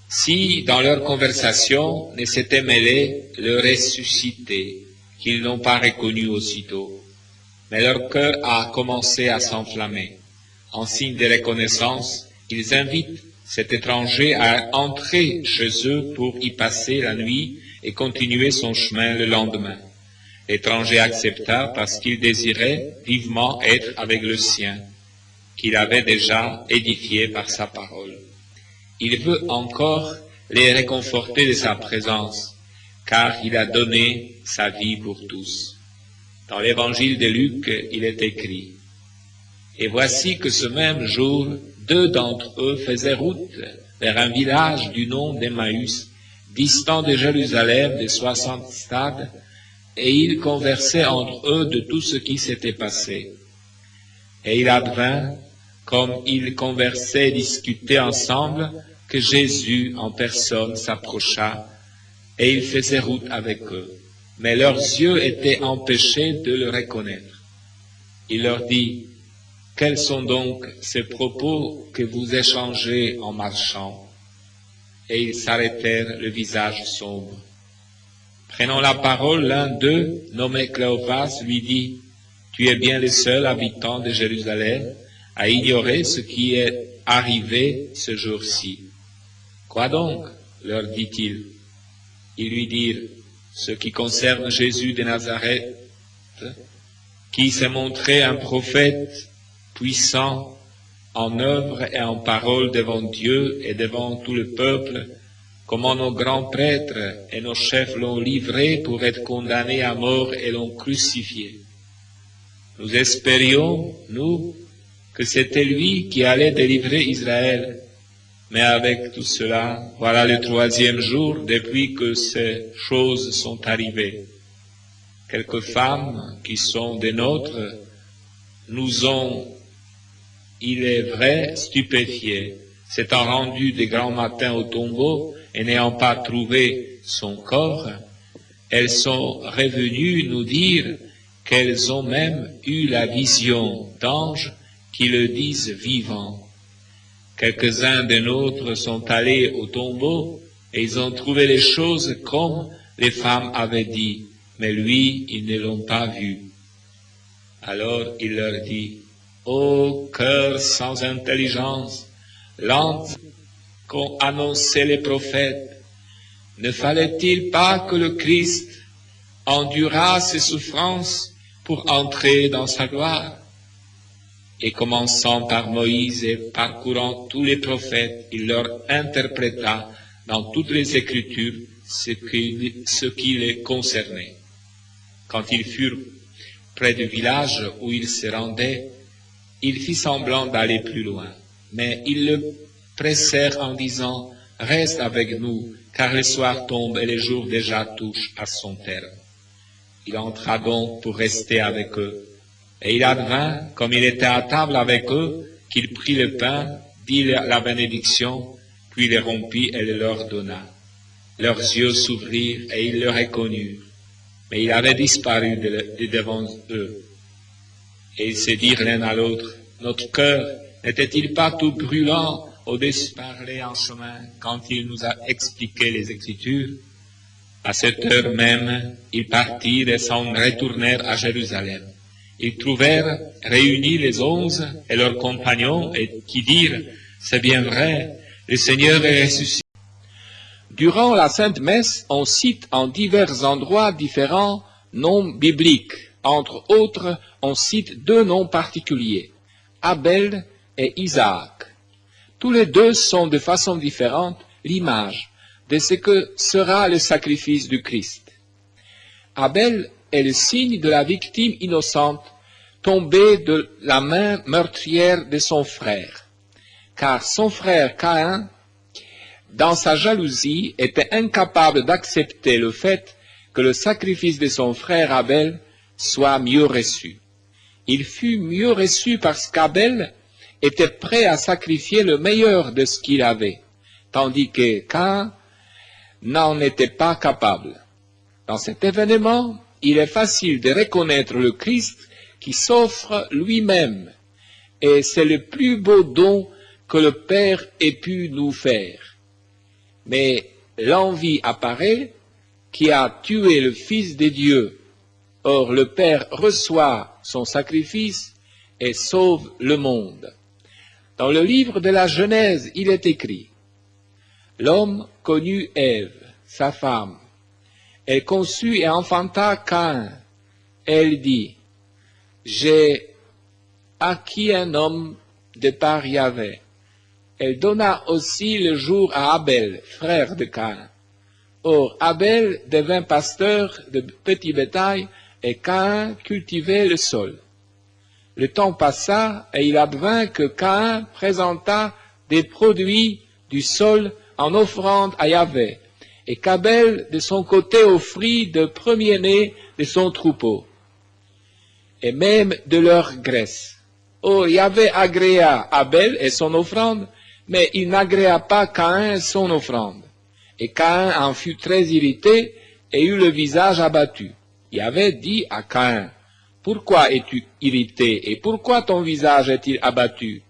si dans leur conversation ne s'était mêlé le ressuscité, qu'ils n'ont pas reconnu aussitôt. Mais leur cœur a commencé à s'enflammer. En signe de reconnaissance, ils invitent cet étranger à entrer chez eux pour y passer la nuit et continuer son chemin le lendemain. L'étranger accepta parce qu'il désirait vivement être avec le sien, qu'il avait déjà édifié par sa parole. Il veut encore les réconforter de sa présence, car il a donné sa vie pour tous. Dans l'évangile de Luc, il est écrit: « Et voici que ce même jour, 2 d'entre eux faisaient route vers un village du nom d'Emmaüs, distant de Jérusalem de 60 stades, et ils conversaient entre eux de tout ce qui s'était passé. Et il advint, comme ils conversaient et discutaient ensemble, que Jésus en personne s'approcha, et il faisait route avec eux. Mais leurs yeux étaient empêchés de le reconnaître. Il leur dit: « Quels sont donc ces propos que vous échangez en marchant ?» Et ils s'arrêtèrent, le visage sombre. Prenant la parole, l'un d'eux, nommé Cléophas, lui dit: « Tu es bien le seul habitant de Jérusalem à ignorer ce qui est arrivé ce jour-ci. » « Quoi donc ?» leur dit-il. Ils lui dirent: « Ce qui concerne Jésus de Nazareth, qui s'est montré un prophète puissant en œuvre et en parole devant Dieu et devant tout le peuple, comment nos grands prêtres et nos chefs l'ont livré pour être condamné à mort et l'ont crucifié. Nous espérions, nous, que c'était lui qui allait délivrer Israël. Mais avec tout cela, voilà le 3e jour depuis que ces choses sont arrivées. Quelques femmes qui sont des nôtres nous ont, il est vrai, stupéfiés, s'étant rendues de grand matin au tombeau et n'ayant pas trouvé son corps. Elles sont revenues nous dire qu'elles ont même eu la vision d'anges qui le disent vivant. Quelques-uns des nôtres sont allés au tombeau et ils ont trouvé les choses comme les femmes avaient dit, mais lui, ils ne l'ont pas vu. Alors il leur dit: « Ô cœur sans intelligence, lent qu'ont annoncé les prophètes, ne fallait-il pas que le Christ endurât ses souffrances pour entrer dans sa gloire ?» Et commençant par Moïse et parcourant tous les prophètes, il leur interpréta dans toutes les Écritures ce qui les concernait. Quand ils furent près du village où il se rendait, il fit semblant d'aller plus loin. Mais ils le pressèrent en disant: « Reste avec nous, car le soir tombe et le jour déjà touche à son terme. » Il entra donc pour rester avec eux. Et il advint, comme il était à table avec eux, qu'il prit le pain, dit la bénédiction, puis le rompit et le leur donna. Leurs yeux s'ouvrirent et ils le reconnurent. Mais il avait disparu de devant eux. Et ils se dirent l'un à l'autre: « Notre cœur n'était-il pas tout brûlant au-dessus de parler en chemin quand il nous a expliqué les Écritures ?» À cette heure même, ils partirent et s'en retournèrent à Jérusalem. Ils trouvèrent réunis les 11 et leurs compagnons et qui dirent: « C'est bien vrai, le Seigneur est ressuscité. » Durant la Sainte Messe, on cite en divers endroits différents noms bibliques. Entre autres, on cite 2 noms particuliers, Abel et Isaac. Tous les 2 sont de façon différente l'image de ce que sera le sacrifice du Christ. Abel est le signe de la victime innocente tombée de la main meurtrière de son frère, car son frère Caïn, dans sa jalousie, était incapable d'accepter le fait que le sacrifice de son frère Abel soit mieux reçu. Il fut mieux reçu parce qu'Abel était prêt à sacrifier le meilleur de ce qu'il avait, tandis que Caïn n'en était pas capable. Dans cet événement, il est facile de reconnaître le Christ qui s'offre lui-même, et c'est le plus beau don que le Père ait pu nous faire. Mais l'envie apparaît qui a tué le Fils de Dieu. Or le Père reçoit son sacrifice et sauve le monde. Dans le livre de la Genèse, il est écrit: l'homme connut Ève, sa femme. Elle conçut et enfanta Caïn. Elle dit: j'ai acquis un homme de par Yahvé. Elle donna aussi le jour à Abel, frère de Caïn. Or Abel devint pasteur de petit bétail et Caïn cultivait le sol. Le temps passa et il advint que Caïn présenta des produits du sol en offrande à Yahvé, et qu'Abel de son côté offrit de premier-né de son troupeau, et même de leur graisse. Or Yahvé agréa Abel et son offrande, mais il n'agréa pas Caïn son offrande. Et Caïn en fut très irrité et eut le visage abattu. Yahvé dit à Caïn: pourquoi es-tu irrité et pourquoi ton visage est-il abattu?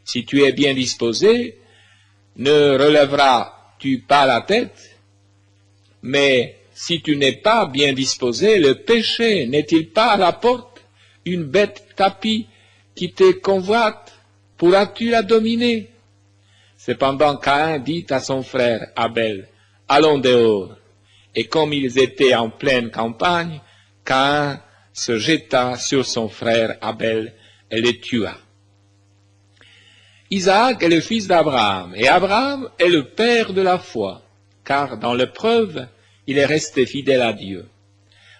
Si tu es bien disposé, ne relèveras-tu pas la tête? Mais si tu n'es pas bien disposé, le péché n'est-il pas à la porte? Une bête tapie qui te convoite, pourras-tu la dominer? Cependant Caïn dit à son frère Abel: allons dehors. Et comme ils étaient en pleine campagne, Caïn se jeta sur son frère Abel et le tua. Isaac est le fils d'Abraham, et Abraham est le père de la foi, car dans l'épreuve, il est resté fidèle à Dieu.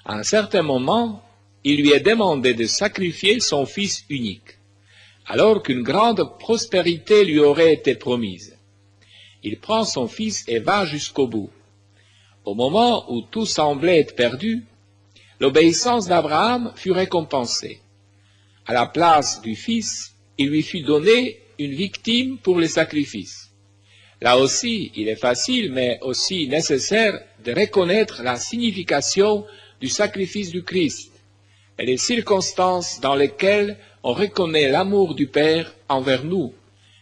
À un certain moment, il lui est demandé de sacrifier son fils unique, alors qu'une grande prospérité lui aurait été promise. Il prend son fils et va jusqu'au bout. Au moment où tout semblait être perdu, l'obéissance d'Abraham fut récompensée. À la place du fils, il lui fut donné une victime pour le sacrifice. Là aussi, il est facile, mais aussi nécessaire de reconnaître la signification du sacrifice du Christ et les circonstances dans lesquelles on reconnaît l'amour du Père envers nous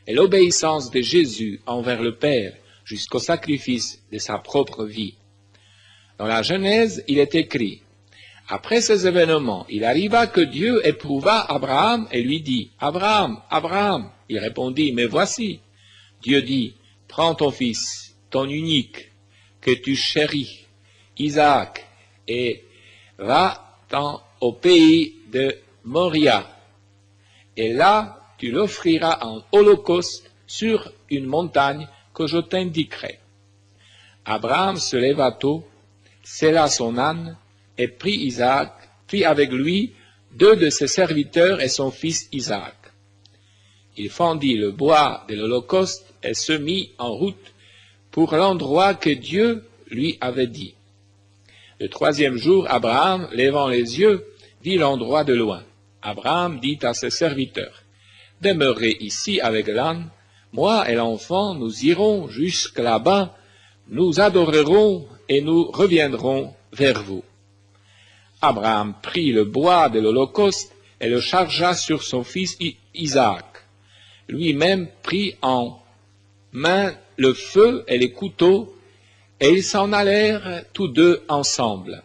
et l'obéissance de Jésus envers le Père jusqu'au sacrifice de sa propre vie. Dans la Genèse, il est écrit: après ces événements, il arriva que Dieu éprouva Abraham et lui dit: Abraham, Abraham. Il répondit: mais voici. Dieu dit: prends ton fils, ton unique, que tu chéris, Isaac, et va-t'en au pays de Moria. Et là, tu l'offriras en holocauste sur une montagne que je t'indiquerai. Abraham se leva tôt, sella son âne, et prit avec lui 2 de ses serviteurs et son fils Isaac. Il fendit le bois de l'holocauste et se mit en route pour l'endroit que Dieu lui avait dit. Le 3e jour, Abraham, levant les yeux, vit l'endroit de loin. Abraham dit à ses serviteurs: demeurez ici avec l'âne, moi et l'enfant, nous irons jusque là-bas, nous adorerons et nous reviendrons vers vous. Abraham prit le bois de l'holocauste et le chargea sur son fils Isaac. Lui-même prit en main le feu et les couteaux, et ils s'en allèrent tous deux ensemble.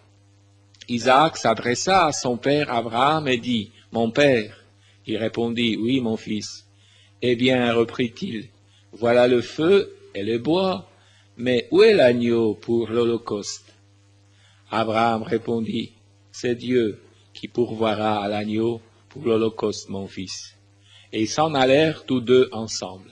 Isaac s'adressa à son père Abraham et dit: mon père. Il répondit: oui, mon fils. Eh bien, reprit-il, voilà le feu et le bois, mais où est l'agneau pour l'holocauste? Abraham répondit: c'est Dieu qui pourvoira à l'agneau pour l'holocauste, mon fils. Et ils s'en allèrent tous deux ensemble.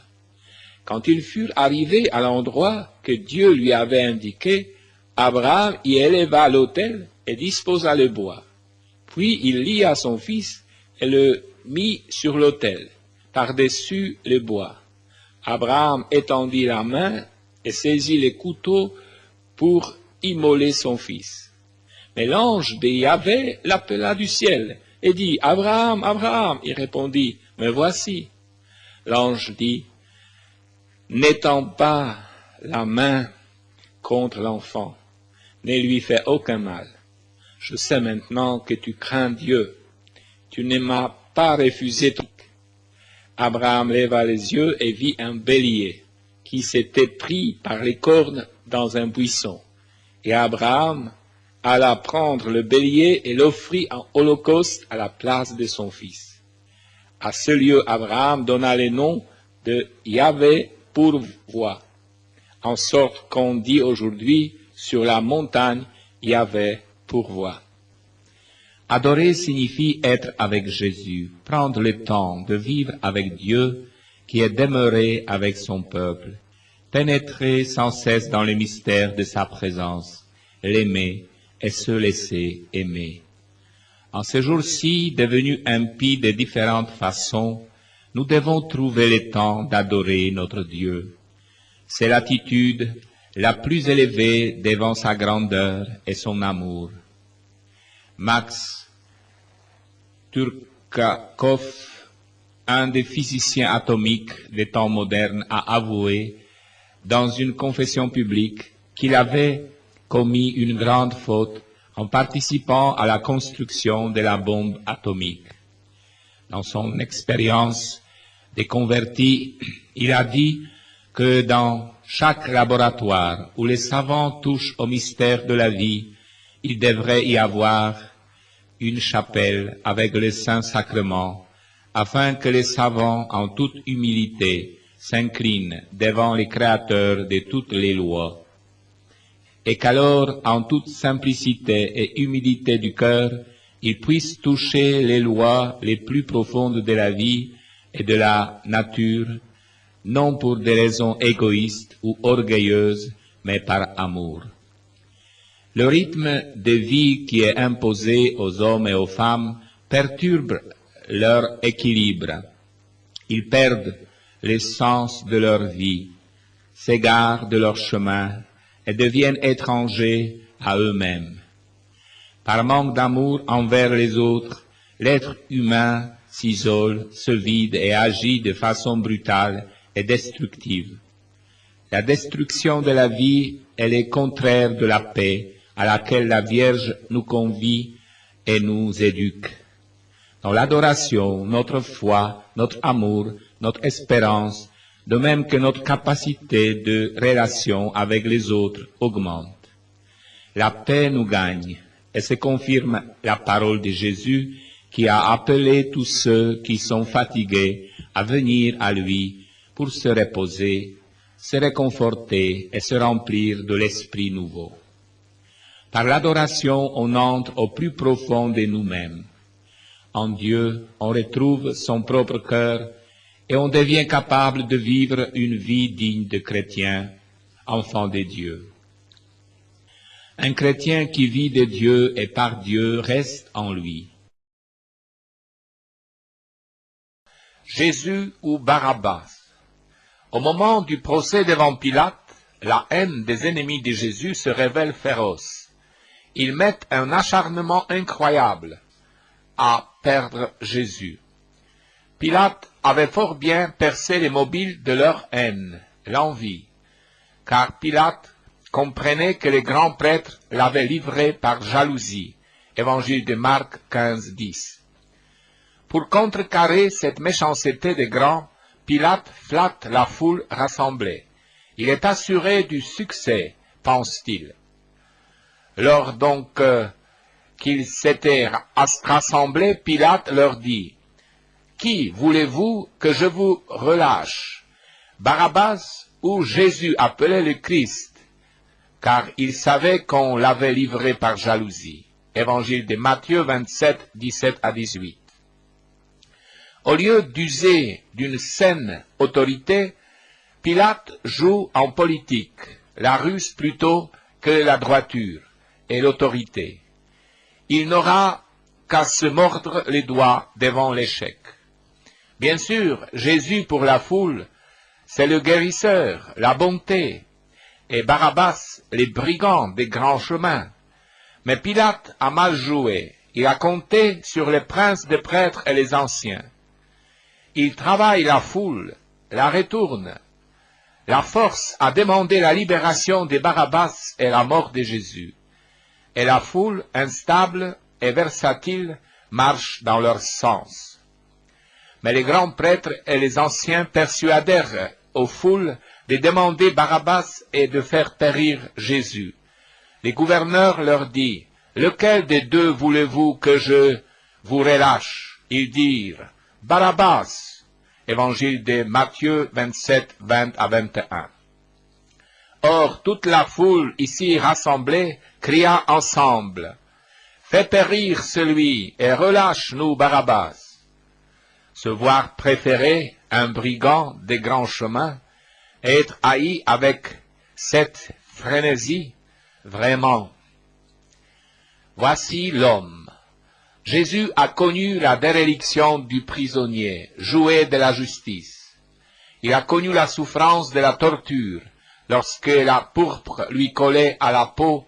Quand ils furent arrivés à l'endroit que Dieu lui avait indiqué, Abraham y éleva l'autel et disposa le bois. Puis il lia son fils et le mit sur l'autel, par-dessus le bois. Abraham étendit la main et saisit les couteaux pour immoler son fils. Mais l'ange de Yahvé l'appela du ciel et dit, « Abraham, Abraham !» Il répondit, « Me voici. » L'ange dit, « N'étends pas la main contre l'enfant, ne lui fais aucun mal. Je sais maintenant que tu crains Dieu. Tu ne m'as pas refusé ton... » Abraham leva les yeux et vit un bélier qui s'était pris par les cornes dans un buisson. Et Abraham alla prendre le bélier et l'offrit en holocauste à la place de son fils. À ce lieu, Abraham donna le nom de Yahvé pourvoit, en sorte qu'on dit aujourd'hui sur la montagne Yahvé pourvoit. Adorer signifie être avec Jésus, prendre le temps de vivre avec Dieu qui est demeuré avec son peuple, pénétrer sans cesse dans le mystère de sa présence, l'aimer et se laisser aimer. En ce jour-ci, devenus impies de différentes façons, nous devons trouver le temps d'adorer notre Dieu. C'est l'attitude la plus élevée devant sa grandeur et son amour. Max Turkakov, un des physiciens atomiques des temps modernes, a avoué dans une confession publique qu'il avait commis une grande faute en participant à la construction de la bombe atomique. Dans son expérience de converti, il a dit que dans chaque laboratoire où les savants touchent au mystère de la vie, il devrait y avoir une chapelle avec le Saint-Sacrement, afin que les savants, en toute humilité, s'inclinent devant les créateurs de toutes les lois, et qu'alors, en toute simplicité et humilité du cœur, ils puissent toucher les lois les plus profondes de la vie et de la nature, non pour des raisons égoïstes ou orgueilleuses, mais par amour. Le rythme de vie qui est imposé aux hommes et aux femmes perturbe leur équilibre. Ils perdent le sens de leur vie, s'égarent de leur chemin et deviennent étrangers à eux-mêmes. Par manque d'amour envers les autres, l'être humain s'isole, se vide et agit de façon brutale et destructive. La destruction de la vie est le contraire de la paix à laquelle la Vierge nous convie et nous éduque. Dans l'adoration, notre foi, notre amour, notre espérance, de même que notre capacité de relation avec les autres augmente. La paix nous gagne et se confirme la parole de Jésus qui a appelé tous ceux qui sont fatigués à venir à lui pour se reposer, se réconforter et se remplir de l'Esprit nouveau. Par l'adoration, on entre au plus profond de nous-mêmes. En Dieu, on retrouve son propre cœur et on devient capable de vivre une vie digne de chrétien, enfant de Dieu. Un chrétien qui vit de Dieu et par Dieu reste en lui. Jésus ou Barabbas. Au moment du procès devant Pilate, la haine des ennemis de Jésus se révèle féroce. Ils mettent un acharnement incroyable à perdre Jésus. Pilate avait fort bien percé les mobiles de leur haine, l'envie, car Pilate comprenait que les grands prêtres l'avaient livré par jalousie. Évangile de Marc 15, 10. Pour contrecarrer cette méchanceté des grands, Pilate flatte la foule rassemblée. Il est assuré du succès, pense-t-il. Lors donc qu'ils s'étaient rassemblés, Pilate leur dit, « Qui voulez-vous que je vous relâche, Barabbas ou Jésus appelé le Christ ?» Car il savait qu'on l'avait livré par jalousie. Évangile de Matthieu 27, 17 à 18. Au lieu d'user d'une saine autorité, Pilate joue en politique, la ruse plutôt que la droiture et l'autorité. Il n'aura qu'à se mordre les doigts devant l'échec. Bien sûr, Jésus pour la foule, c'est le guérisseur, la bonté, et Barabbas, les brigands des grands chemins. Mais Pilate a mal joué. Il a compté sur les princes des prêtres et les anciens. Il travaille la foule, la retourne, la force à demander la libération de Barabbas et la mort de Jésus. Et la foule, instable et versatile, marche dans leur sens. Mais les grands prêtres et les anciens persuadèrent aux foules de demander Barabbas et de faire périr Jésus. Les gouverneurs leur dirent, « Lequel des deux voulez-vous que je vous relâche ?» Ils dirent, « Barabbas. » Évangile de Matthieu 27, 20 à 21. Or, toute la foule ici rassemblée cria ensemble, « Fais périr celui et relâche-nous Barabbas. » Se voir préférer un brigand des grands chemins et être haï avec cette frénésie, vraiment. Voici l'homme. Jésus a connu la déréliction du prisonnier, jouet de la justice. Il a connu la souffrance de la torture, lorsque la pourpre lui collait à la peau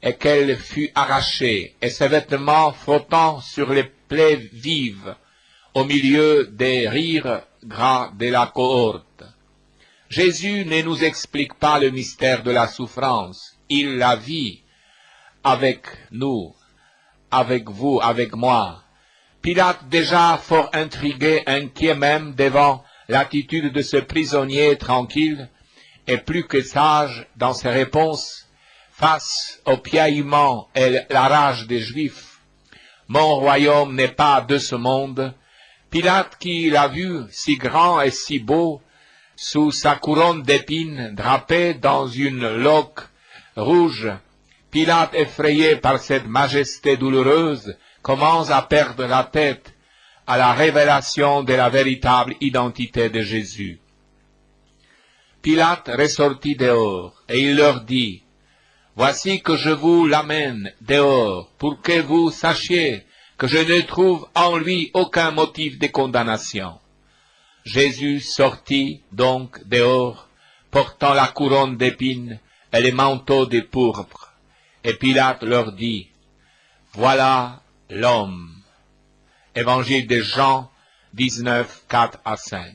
et qu'elle fut arrachée, et ses vêtements frottant sur les plaies vives, au milieu des rires gras de la cohorte. Jésus ne nous explique pas le mystère de la souffrance, il la vit avec nous, avec vous, avec moi. Pilate, déjà fort intrigué, inquiet même devant l'attitude de ce prisonnier tranquille, et plus que sage dans ses réponses, face au piaillement et la rage des Juifs. Mon royaume n'est pas de ce monde. Pilate, qui l'a vu si grand et si beau, sous sa couronne d'épines, drapé dans une loque rouge, Pilate, effrayé par cette majesté douloureuse, commence à perdre la tête à la révélation de la véritable identité de Jésus. Pilate ressortit dehors, et il leur dit, « Voici que je vous l'amène dehors, pour que vous sachiez que je ne trouve en lui aucun motif de condamnation. » Jésus sortit donc dehors, portant la couronne d'épines et les manteaux de pourpre. Et Pilate leur dit, « Voilà l'homme. » Évangile de Jean 19, 4 à 5.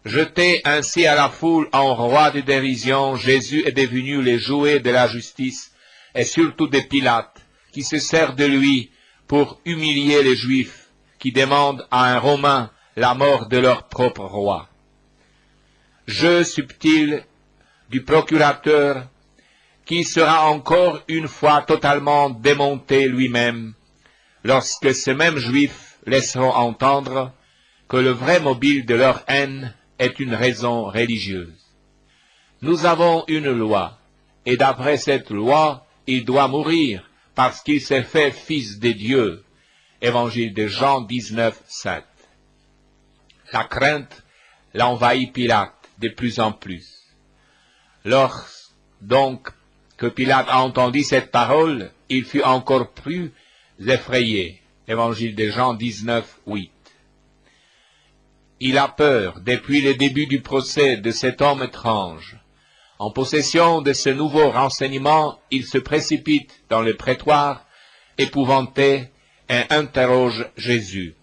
Jeté ainsi à la foule en roi de dérision, Jésus est devenu le jouet de la justice et surtout de Pilate, qui se sert de lui pour humilier les Juifs, qui demandent à un Romain la mort de leur propre roi. Jeu subtil du procurateur qui sera encore une fois totalement démonté lui-même, lorsque ces mêmes Juifs laisseront entendre que le vrai mobile de leur haine est une raison religieuse. Nous avons une loi, et d'après cette loi, il doit mourir, parce qu'il s'est fait fils de Dieu. Évangile de Jean 19, 7. La crainte l'envahit Pilate de plus en plus. Lors donc que Pilate a entendu cette parole, il fut encore plus effrayé. Évangile de Jean 19, 8. Il a peur depuis le début du procès de cet homme étrange. En possession de ce nouveau renseignement, il se précipite dans le prétoire, épouvanté, et interroge Jésus.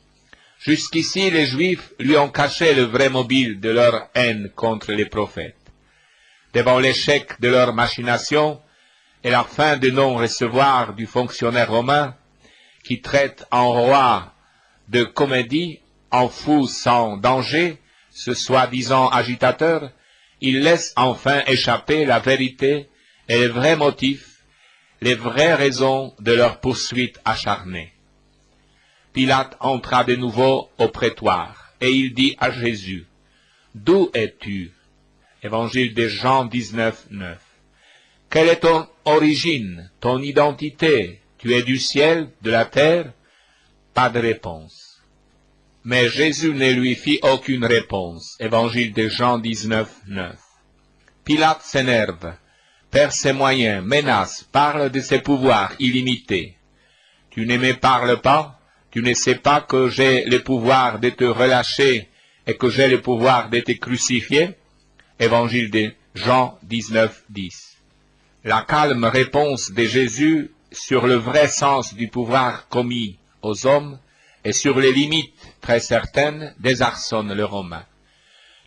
Jusqu'ici, les Juifs lui ont caché le vrai mobile de leur haine contre les prophètes. Devant l'échec de leur machination et la fin de non-recevoir du fonctionnaire romain, qui traite en roi de comédie, en fou sans danger, ce soi-disant agitateur, il laisse enfin échapper la vérité et les vrais motifs, les vraies raisons de leur poursuite acharnée. Pilate entra de nouveau au prétoire, et il dit à Jésus, « D'où es-tu » Évangile de Jean 19, 9. « Quelle est ton origine, ton identité? Tu es du ciel, de la terre ?» Pas de réponse. Mais Jésus ne lui fit aucune réponse. Évangile de Jean 19, 9. Pilate s'énerve, perd ses moyens, menace, parle de ses pouvoirs illimités. Tu ne me parles pas? Tu ne sais pas que j'ai le pouvoir de te relâcher et que j'ai le pouvoir de te crucifier? Évangile de Jean 19, 10. La calme réponse de Jésus sur le vrai sens du pouvoir commis aux hommes et sur les limites très certaines désarçonne le Romain.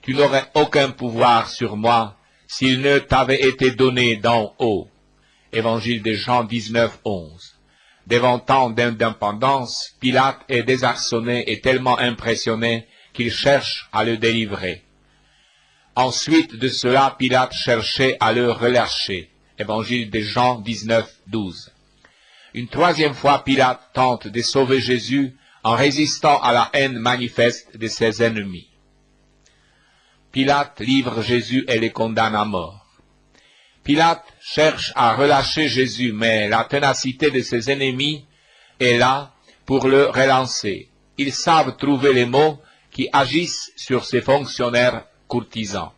Tu n'aurais aucun pouvoir sur moi s'il ne t'avait été donné d'en haut. Évangile de Jean 19, 11. Devant tant d'indépendance, Pilate est désarçonné et tellement impressionné qu'il cherche à le délivrer. Ensuite de cela, Pilate cherchait à le relâcher. Évangile de Jean 19, 12. Une troisième fois, Pilate tente de sauver Jésus en résistant à la haine manifeste de ses ennemis. Pilate livre Jésus et les condamne à mort. Pilate cherche à relâcher Jésus, mais la ténacité de ses ennemis est là pour le relancer. Ils savent trouver les mots qui agissent sur ces fonctionnaires courtisans.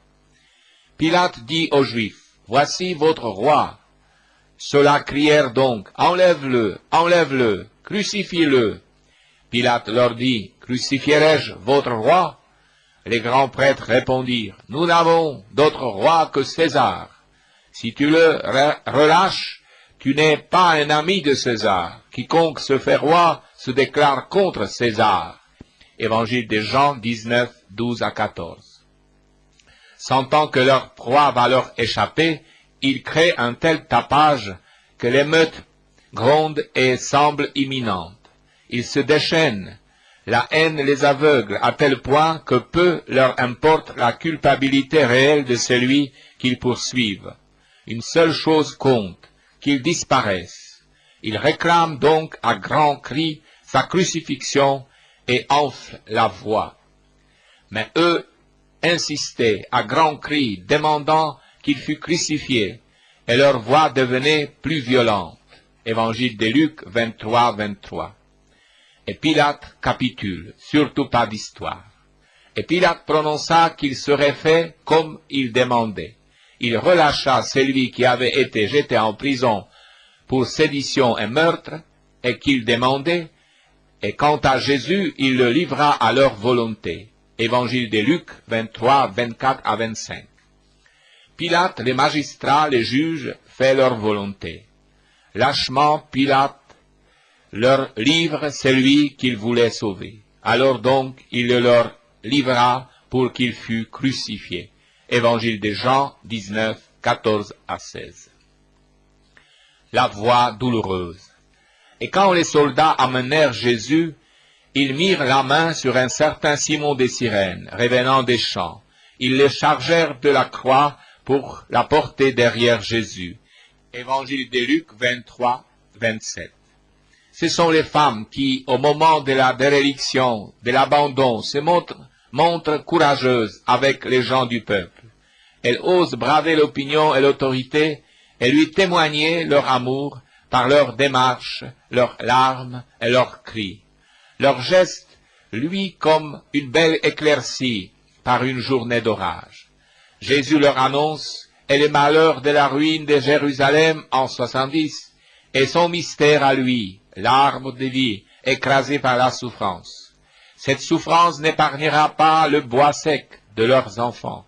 Pilate dit aux Juifs, « Voici votre roi. » Ceux-là crièrent donc, « Enlève-le, enlève-le, crucifie-le. » Pilate leur dit, « Crucifierai-je votre roi ?» Les grands prêtres répondirent, « Nous n'avons d'autre roi que César. Si tu le relâches, tu n'es pas un ami de César. Quiconque se fait roi se déclare contre César. » Évangile de Jean 19, 12 à 14. Sentant que leur proie va leur échapper, ils créent un tel tapage que l'émeute gronde et semble imminente. Ils se déchaînent. La haine les aveugle à tel point que peu leur importe la culpabilité réelle de celui qu'ils poursuivent. Une seule chose compte, qu'ils disparaissent. Ils réclament donc à grands cris sa crucifixion et enflent la voix. Mais eux insistaient à grands cris, demandant qu'il fût crucifié, et leur voix devenait plus violente. Évangile de Luc 23, 23. Et Pilate capitule, surtout pas d'histoire. Et Pilate prononça qu'il serait fait comme il demandait. Il relâcha celui qui avait été jeté en prison pour sédition et meurtre, et qu'il demandait, et quant à Jésus, il le livra à leur volonté. Évangile de Luc 23, 24 à 25. Pilate, les magistrats, les juges, fait leur volonté. Lâchement, Pilate leur livre celui qu'il voulait sauver. Alors donc, il le leur livra pour qu'il fût crucifié. Évangile de Jean 19, 14 à 16. La voix douloureuse. Et quand les soldats amenèrent Jésus, ils mirent la main sur un certain Simon des Cyrènes, revenant des champs. Ils le chargèrent de la croix pour la porter derrière Jésus. Évangile de Luc 23, 27. Ce sont les femmes qui, au moment de la déréliction, de l'abandon, se montrent courageuses avec les gens du peuple. Elles osent braver l'opinion et l'autorité et lui témoigner leur amour par leurs démarches, leurs larmes et leurs cris. Leurs gestes luisent comme une belle éclaircie par une journée d'orage. Jésus leur annonce et les malheurs de la ruine de Jérusalem en 70 et son mystère à lui, l'arbre de vie écrasé par la souffrance. Cette souffrance n'épargnera pas le bois sec de leurs enfants.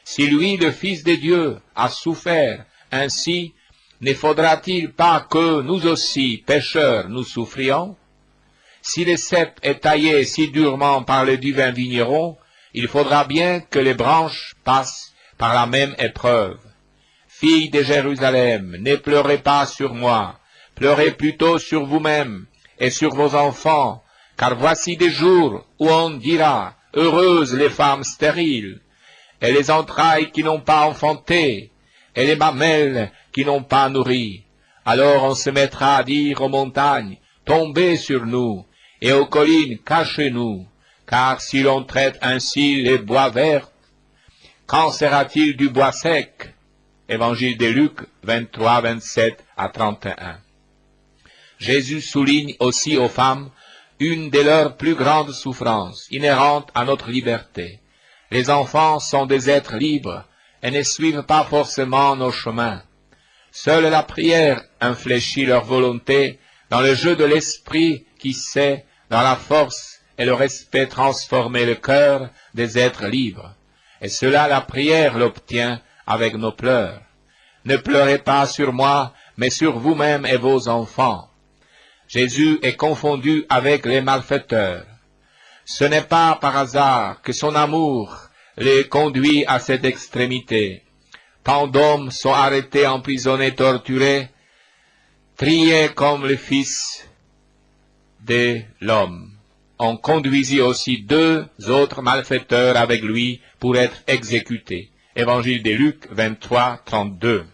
Si lui, le Fils de Dieu, a souffert ainsi, ne faudra-t-il pas que nous aussi, pécheurs, nous souffrions? Si le cep est taillé si durement par le divin vigneron, il faudra bien que les branches passent par la même épreuve. Filles de Jérusalem, ne pleurez pas sur moi, pleurez plutôt sur vous-même et sur vos enfants, car voici des jours où on dira, heureuses les femmes stériles, et les entrailles qui n'ont pas enfanté, et les mamelles qui n'ont pas nourri. Alors on se mettra à dire aux montagnes, tombez sur nous, et aux collines, cachez-nous, car si l'on traite ainsi les bois verts, qu'en sera-t-il du bois sec? Évangile de Luc 23, 27 à 31. Jésus souligne aussi aux femmes une de leurs plus grandes souffrances, inhérentes à notre liberté. Les enfants sont des êtres libres et ne suivent pas forcément nos chemins. Seule la prière infléchit leur volonté dans le jeu de l'esprit qui sait, dans la force et le respect, transformer le cœur des êtres libres. Et cela, la prière l'obtient avec nos pleurs. Ne pleurez pas sur moi, mais sur vous-même et vos enfants. Jésus est confondu avec les malfaiteurs. Ce n'est pas par hasard que son amour les conduit à cette extrémité. Tant d'hommes sont arrêtés, emprisonnés, torturés, triés comme le Fils de l'homme. On conduisit aussi 2 autres malfaiteurs avec lui pour être exécutés. Évangile de Luc 23, 32.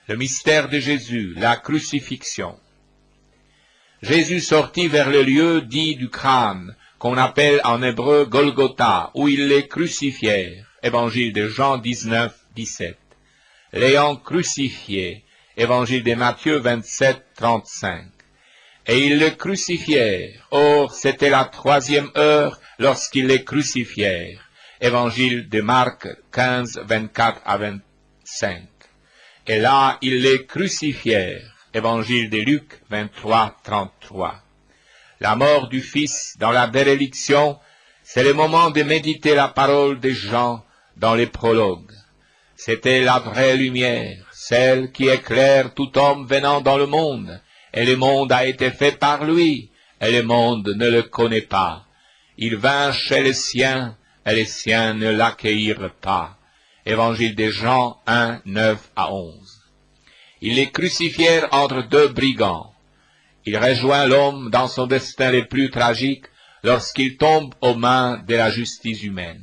Le mystère de Jésus, la crucifixion. Jésus sortit vers le lieu dit du crâne, qu'on appelle en hébreu Golgotha, où ils les crucifièrent. Évangile de Jean 19, 17. L'ayant crucifié. Évangile de Matthieu 27, 35. Et ils le crucifièrent. Or, c'était la 3e heure lorsqu'ils les crucifièrent. Évangile de Marc 15, 24 à 25. Et là, ils les crucifièrent. Évangile de Luc 23, 33. La mort du Fils dans la bénédiction, c'est le moment de méditer la parole des gens dans les prologues. C'était la vraie lumière, celle qui éclaire tout homme venant dans le monde, et le monde a été fait par lui, et le monde ne le connaît pas. Il vint chez les siens, et les siens ne l'accueillirent pas. Évangile de Jean 1, 9 à 11. Ils les crucifièrent entre 2 brigands. Il rejoint l'homme dans son destin le plus tragique lorsqu'il tombe aux mains de la justice humaine.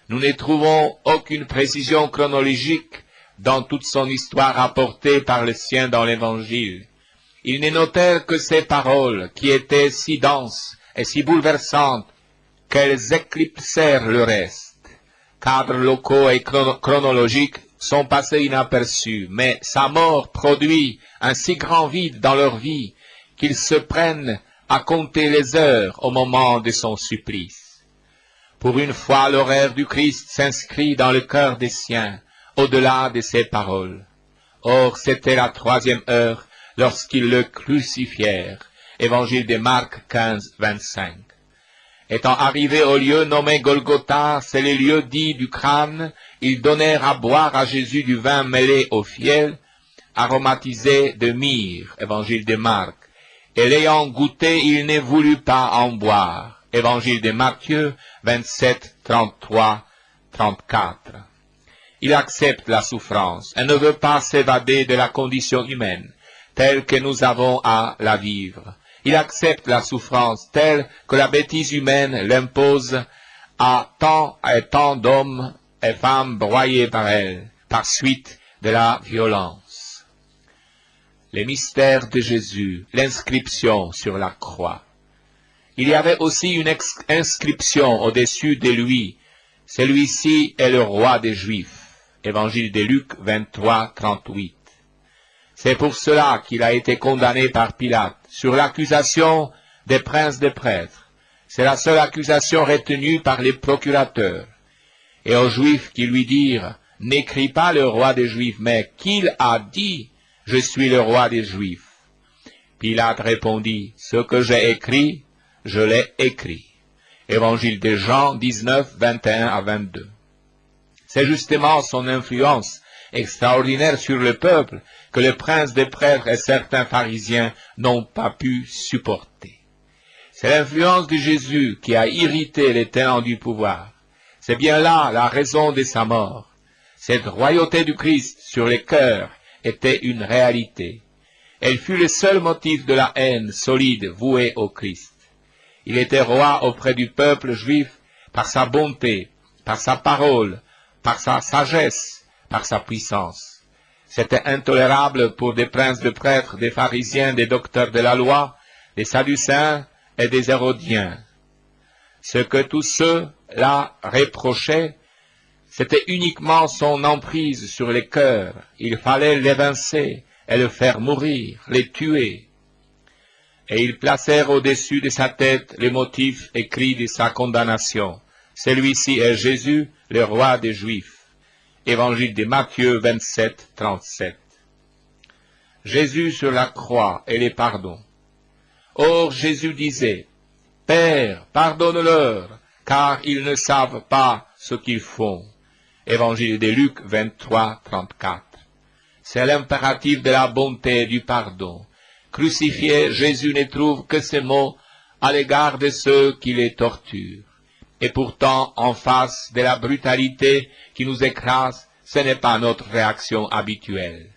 Nous ne trouvons aucune précision chronologique dans toute son histoire rapportée par les siens dans l'Évangile. Ils ne notèrent que ces paroles qui étaient si denses et si bouleversantes qu'elles éclipsèrent le reste. Cadres locaux et chronologiques sont passés inaperçus, mais sa mort produit un si grand vide dans leur vie qu'ils se prennent à compter les heures au moment de son supplice. Pour une fois, l'horaire du Christ s'inscrit dans le cœur des siens, au-delà de ses paroles. Or, c'était la 3e heure lorsqu'ils le crucifièrent. Évangile de Marc 15, 25. Étant arrivés au lieu nommé Golgotha, c'est le lieu dit du crâne, ils donnèrent à boire à Jésus du vin mêlé au fiel, aromatisé de myrrhe. Évangile de Marc. Et l'ayant goûté, il ne voulut pas en boire. Évangile de Matthieu 27, 33, 34. Il accepte la souffrance et ne veut pas s'évader de la condition humaine, telle que nous avons à la vivre. Il accepte la souffrance telle que la bêtise humaine l'impose à tant d'hommes et femmes broyés par elle, par suite de la violence. Les mystères de Jésus, l'inscription sur la croix. Il y avait aussi une inscription au-dessus de lui. Celui-ci est le roi des Juifs. Évangile de Luc 23, 38. C'est pour cela qu'il a été condamné par Pilate, sur l'accusation des princes des prêtres. C'est la seule accusation retenue par les procurateurs. Et aux Juifs qui lui dirent, « N'écris pas le roi des Juifs, mais qu'il a dit, je suis le roi des Juifs. » Pilate répondit, « Ce que j'ai écrit, je l'ai écrit. » Évangile de Jean 19, 21 à 22. C'est justement son influence extraordinaire sur le peuple que le prince des prêtres et certains pharisiens n'ont pas pu supporter. C'est l'influence de Jésus qui a irrité les tenants du pouvoir. C'est bien là la raison de sa mort. Cette royauté du Christ sur les cœurs était une réalité. Elle fut le seul motif de la haine solide vouée au Christ. Il était roi auprès du peuple juif par sa bonté, par sa parole, par sa sagesse, par sa puissance. C'était intolérable pour des princes de prêtres, des pharisiens, des docteurs de la loi, des sadducéens et des hérodiens. Ce que tous ceux-là reprochaient, c'était uniquement son emprise sur les cœurs. Il fallait l'évincer et le faire mourir, les tuer. Et ils placèrent au-dessus de sa tête les motifs écrits de sa condamnation. Celui-ci est Jésus, le roi des Juifs. Évangile de Matthieu 27, 37. Jésus sur la croix et les pardons. Or Jésus disait, Père, pardonne-leur, car ils ne savent pas ce qu'ils font. Évangile de Luc 23, 34. C'est l'impératif de la bonté et du pardon. Crucifié, Jésus ne trouve que ces mots à l'égard de ceux qui les torturent. Et pourtant, en face de la brutalité qui nous écrase, ce n'est pas notre réaction habituelle.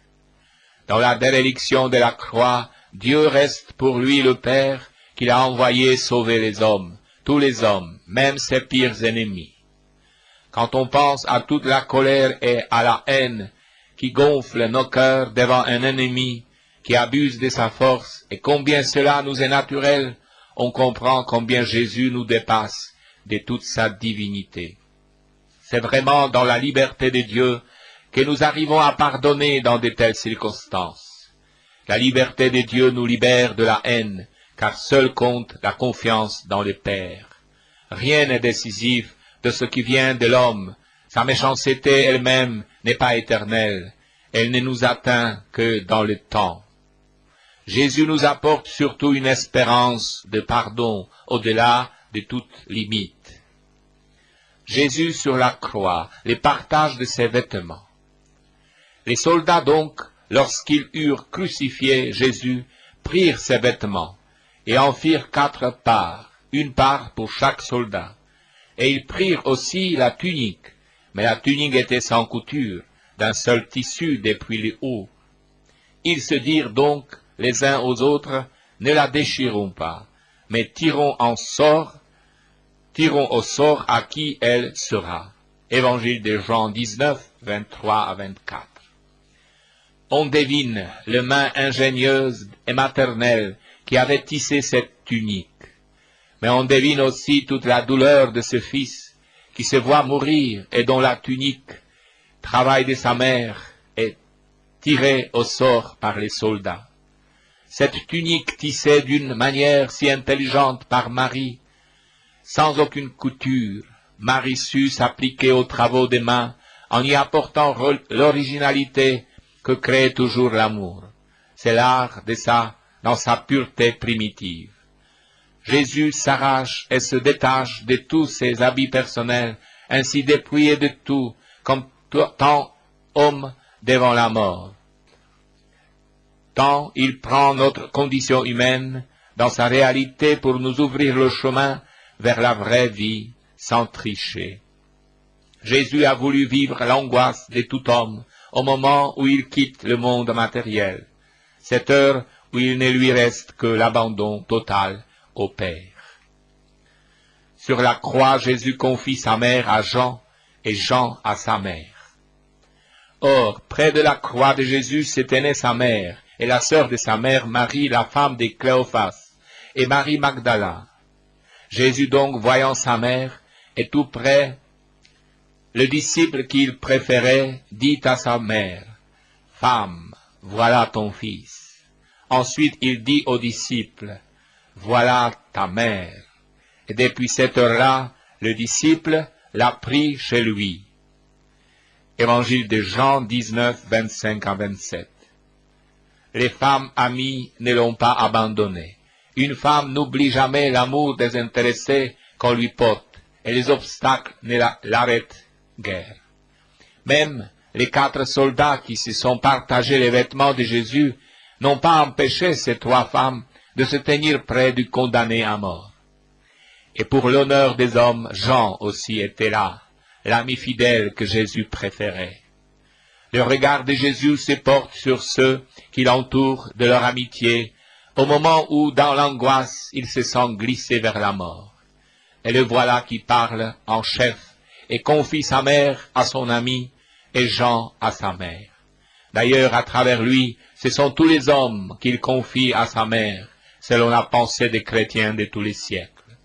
Dans la déréliction de la croix, Dieu reste pour lui le Père qu'il a envoyé sauver les hommes, tous les hommes, même ses pires ennemis. Quand on pense à toute la colère et à la haine qui gonfle nos cœurs devant un ennemi qui abuse de sa force, et combien cela nous est naturel, on comprend combien Jésus nous dépasse de toute sa divinité. C'est vraiment dans la liberté de Dieu que nous arrivons à pardonner dans de telles circonstances. La liberté de Dieu nous libère de la haine, car seul compte la confiance dans le Père. Rien n'est décisif de ce qui vient de l'homme. Sa méchanceté elle-même n'est pas éternelle. Elle ne nous atteint que dans le temps. Jésus nous apporte surtout une espérance de pardon au-delà de toute limite. Jésus sur la croix, le partage de ses vêtements. Les soldats donc, lorsqu'ils eurent crucifié Jésus, prirent ses vêtements et en firent 4 parts, une part pour chaque soldat. Et ils prirent aussi la tunique, mais la tunique était sans couture, d'un seul tissu depuis le haut. Ils se dirent donc les uns aux autres, ne la déchirons pas, mais tirons au sort à qui elle sera. Évangile de Jean 19, 23 à 24. On devine les mains ingénieuses et maternelles qui avaient tissé cette tunique. Mais on devine aussi toute la douleur de ce fils qui se voit mourir et dont la tunique, travail de sa mère, est tirée au sort par les soldats. Cette tunique tissée d'une manière si intelligente par Marie, sans aucune couture, Marie sut s'appliquer aux travaux des mains en y apportant l'originalité que crée toujours l'amour. C'est l'art de ça dans sa pureté primitive. Jésus s'arrache et se détache de tous ses habits personnels, ainsi dépouillé de tout, comme tant homme devant la mort. Tant il prend notre condition humaine dans sa réalité pour nous ouvrir le chemin vers la vraie vie sans tricher. Jésus a voulu vivre l'angoisse de tout homme au moment où il quitte le monde matériel, cette heure où il ne lui reste que l'abandon total au Père. Sur la croix, Jésus confie sa mère à Jean et Jean à sa mère. Or, près de la croix de Jésus se tenait sa mère et la sœur de sa mère, Marie, la femme de Cléophas, et Marie Magdala. Jésus donc, voyant sa mère, et tout près, le disciple qu'il préférait dit à sa mère, « Femme, voilà ton fils. » Ensuite il dit aux disciples, « Voilà ta mère. » Et depuis cette heure-là, le disciple l'a pris chez lui. Évangile de Jean 19, 25 à 27. Les femmes amies ne l'ont pas abandonné. Une femme n'oublie jamais l'amour désintéressé qu'on lui porte, et les obstacles ne l'arrêtent guère. Même les 4 soldats qui se sont partagés les vêtements de Jésus n'ont pas empêché ces 3 femmes de se tenir près du condamné à mort. Et pour l'honneur des hommes, Jean aussi était là, l'ami fidèle que Jésus préférait. Le regard de Jésus se porte sur ceux qui l'entourent de leur amitié, au moment où, dans l'angoisse, il se sent glisser vers la mort. Et le voilà qui parle en chef et confie sa mère à son ami et Jean à sa mère. D'ailleurs, à travers lui, ce sont tous les hommes qu'il confie à sa mère, selon la pensée des chrétiens de tous les siècles.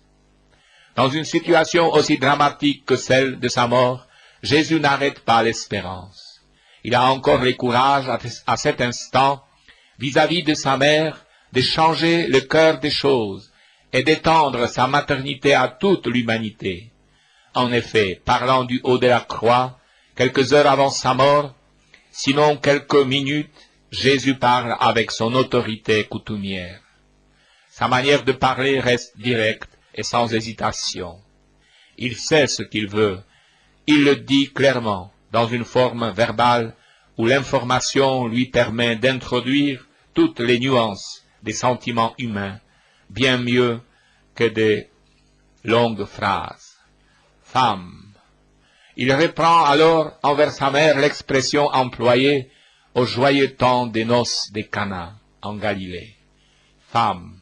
Dans une situation aussi dramatique que celle de sa mort, Jésus n'arrête pas l'espérance. Il a encore le courage, à cet instant, vis-à-vis de sa mère, de changer le cœur des choses et d'étendre sa maternité à toute l'humanité. En effet, parlant du haut de la croix, quelques heures avant sa mort, sinon quelques minutes, Jésus parle avec son autorité coutumière. Sa manière de parler reste directe et sans hésitation. Il sait ce qu'il veut. Il le dit clairement. dans une forme verbale où l'information lui permet d'introduire toutes les nuances des sentiments humains, bien mieux que des longues phrases. Femme. Il reprend alors envers sa mère l'expression employée au joyeux temps des noces de Cana en Galilée. Femme.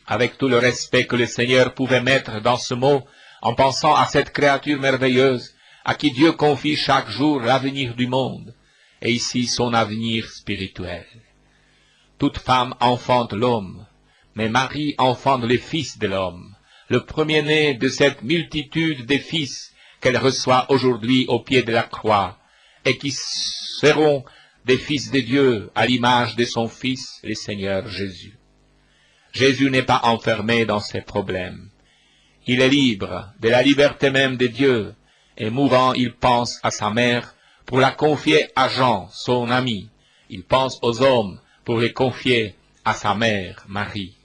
Avec tout le respect que le Seigneur pouvait mettre dans ce mot, en pensant à cette créature merveilleuse, à qui Dieu confie chaque jour l'avenir du monde, et ici son avenir spirituel. Toute femme enfante l'homme, mais Marie enfante le Fils de l'homme, le premier-né de cette multitude de fils qu'elle reçoit aujourd'hui au pied de la croix, et qui seront des fils de Dieu à l'image de son Fils, le Seigneur Jésus. Jésus n'est pas enfermé dans ses problèmes. Il est libre de la liberté même de Dieu, et mourant, il pense à sa mère pour la confier à Jean, son ami. Il pense aux hommes pour les confier à sa mère, Marie.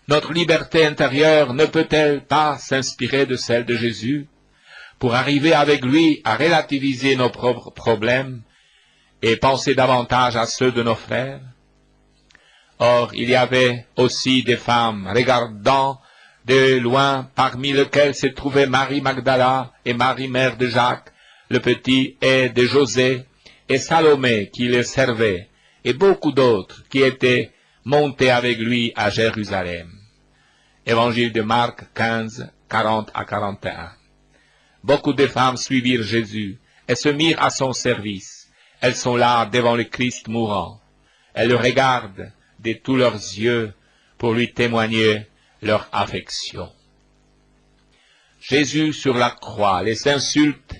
Notre liberté intérieure ne peut-elle pas s'inspirer de celle de Jésus pour arriver avec lui à relativiser nos propres problèmes et penser davantage à ceux de nos frères? Or, il y avait aussi des femmes regardant de loin, parmi lesquelles se trouvaient Marie Magdala et Marie mère de Jacques, le petit, et de José, et Salomé qui le servait, et beaucoup d'autres qui étaient montés avec lui à Jérusalem. Évangile de Marc 15, 40 à 41. Beaucoup de femmes suivirent Jésus et se mirent à son service. Elles sont là devant le Christ mourant. Elles le regardent de tous leurs yeux pour lui témoigner leur affection. Jésus sur la croix les insultes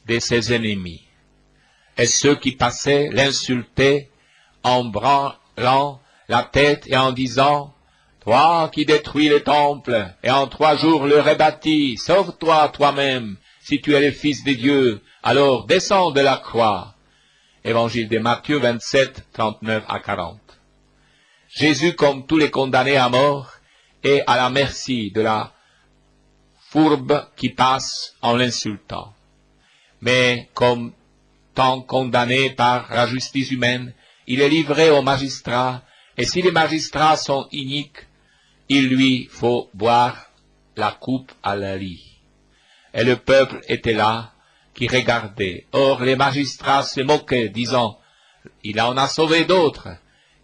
de ses ennemis, et ceux qui passaient l'insultaient en branlant la tête et en disant « Toi qui détruis le temple et en 3 jours le rebâtis, sauve-toi toi-même, si tu es le Fils de Dieu, alors descends de la croix. » Évangile de Matthieu 27, 39 à 40. Jésus, comme tous les condamnés à mort, est à la merci de la fourbe qui passe en l'insultant. Mais comme tant condamné par la justice humaine, il est livré aux magistrats, et si les magistrats sont iniques, il lui faut boire la coupe à la lit. Et le peuple était là, qui regardait. Or les magistrats se moquaient, disant, il en a sauvé d'autres,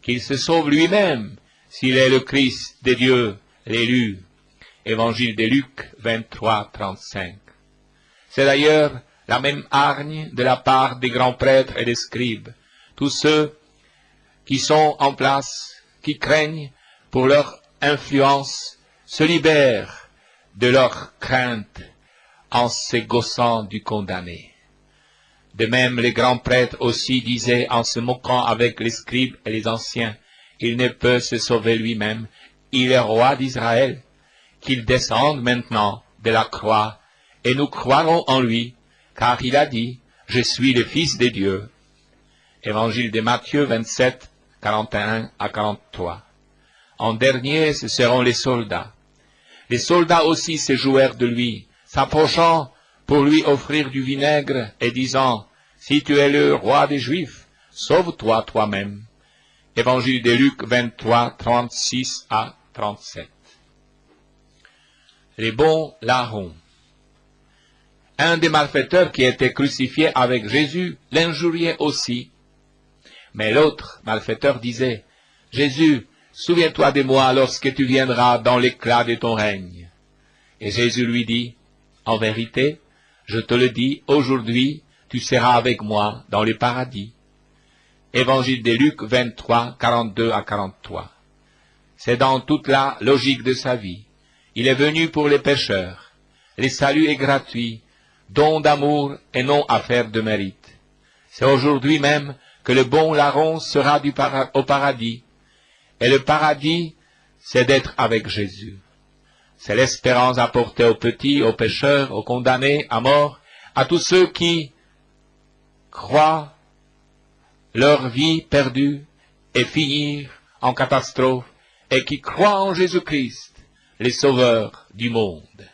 qu'il se sauve lui-même, s'il est le Christ de Dieu, l'élu. Évangile de Luc 23, 35. C'est d'ailleurs la même hargne de la part des grands prêtres et des scribes, tous ceux qui sont en place, qui craignent pour leur influence, se libèrent de leur crainte en s'égaussant du condamné. De même, les grands prêtres aussi disaient en se moquant avec les scribes et les anciens, il ne peut se sauver lui-même, il est roi d'Israël, qu'il descende maintenant de la croix, et nous croirons en lui, car il a dit, je suis le Fils de Dieu. Évangile de Matthieu 27, 41 à 43. En dernier, ce seront les soldats. Les soldats aussi se jouèrent de lui, s'approchant pour lui offrir du vinaigre et disant, si tu es le roi des Juifs, sauve-toi toi-même. Évangile de Luc 23, 36 à 37. Les bons larrons. Un des malfaiteurs qui était crucifié avec Jésus l'injuriait aussi. Mais l'autre malfaiteur disait, Jésus, souviens-toi de moi lorsque tu viendras dans l'éclat de ton règne. Et Jésus lui dit, en vérité, je te le dis, aujourd'hui, tu seras avec moi dans le paradis. Évangile de Luc 23, 42 à 43. C'est dans toute la logique de sa vie. Il est venu pour les pécheurs. Le salut est gratuit, don d'amour et non affaire de mérite. C'est aujourd'hui même que le bon larron sera au paradis. Et le paradis, c'est d'être avec Jésus. C'est l'espérance apportée aux petits, aux pécheurs, aux condamnés à mort, à tous ceux qui croient leur vie perdue et finir en catastrophe, et qui croient en Jésus-Christ, le Sauveur du monde.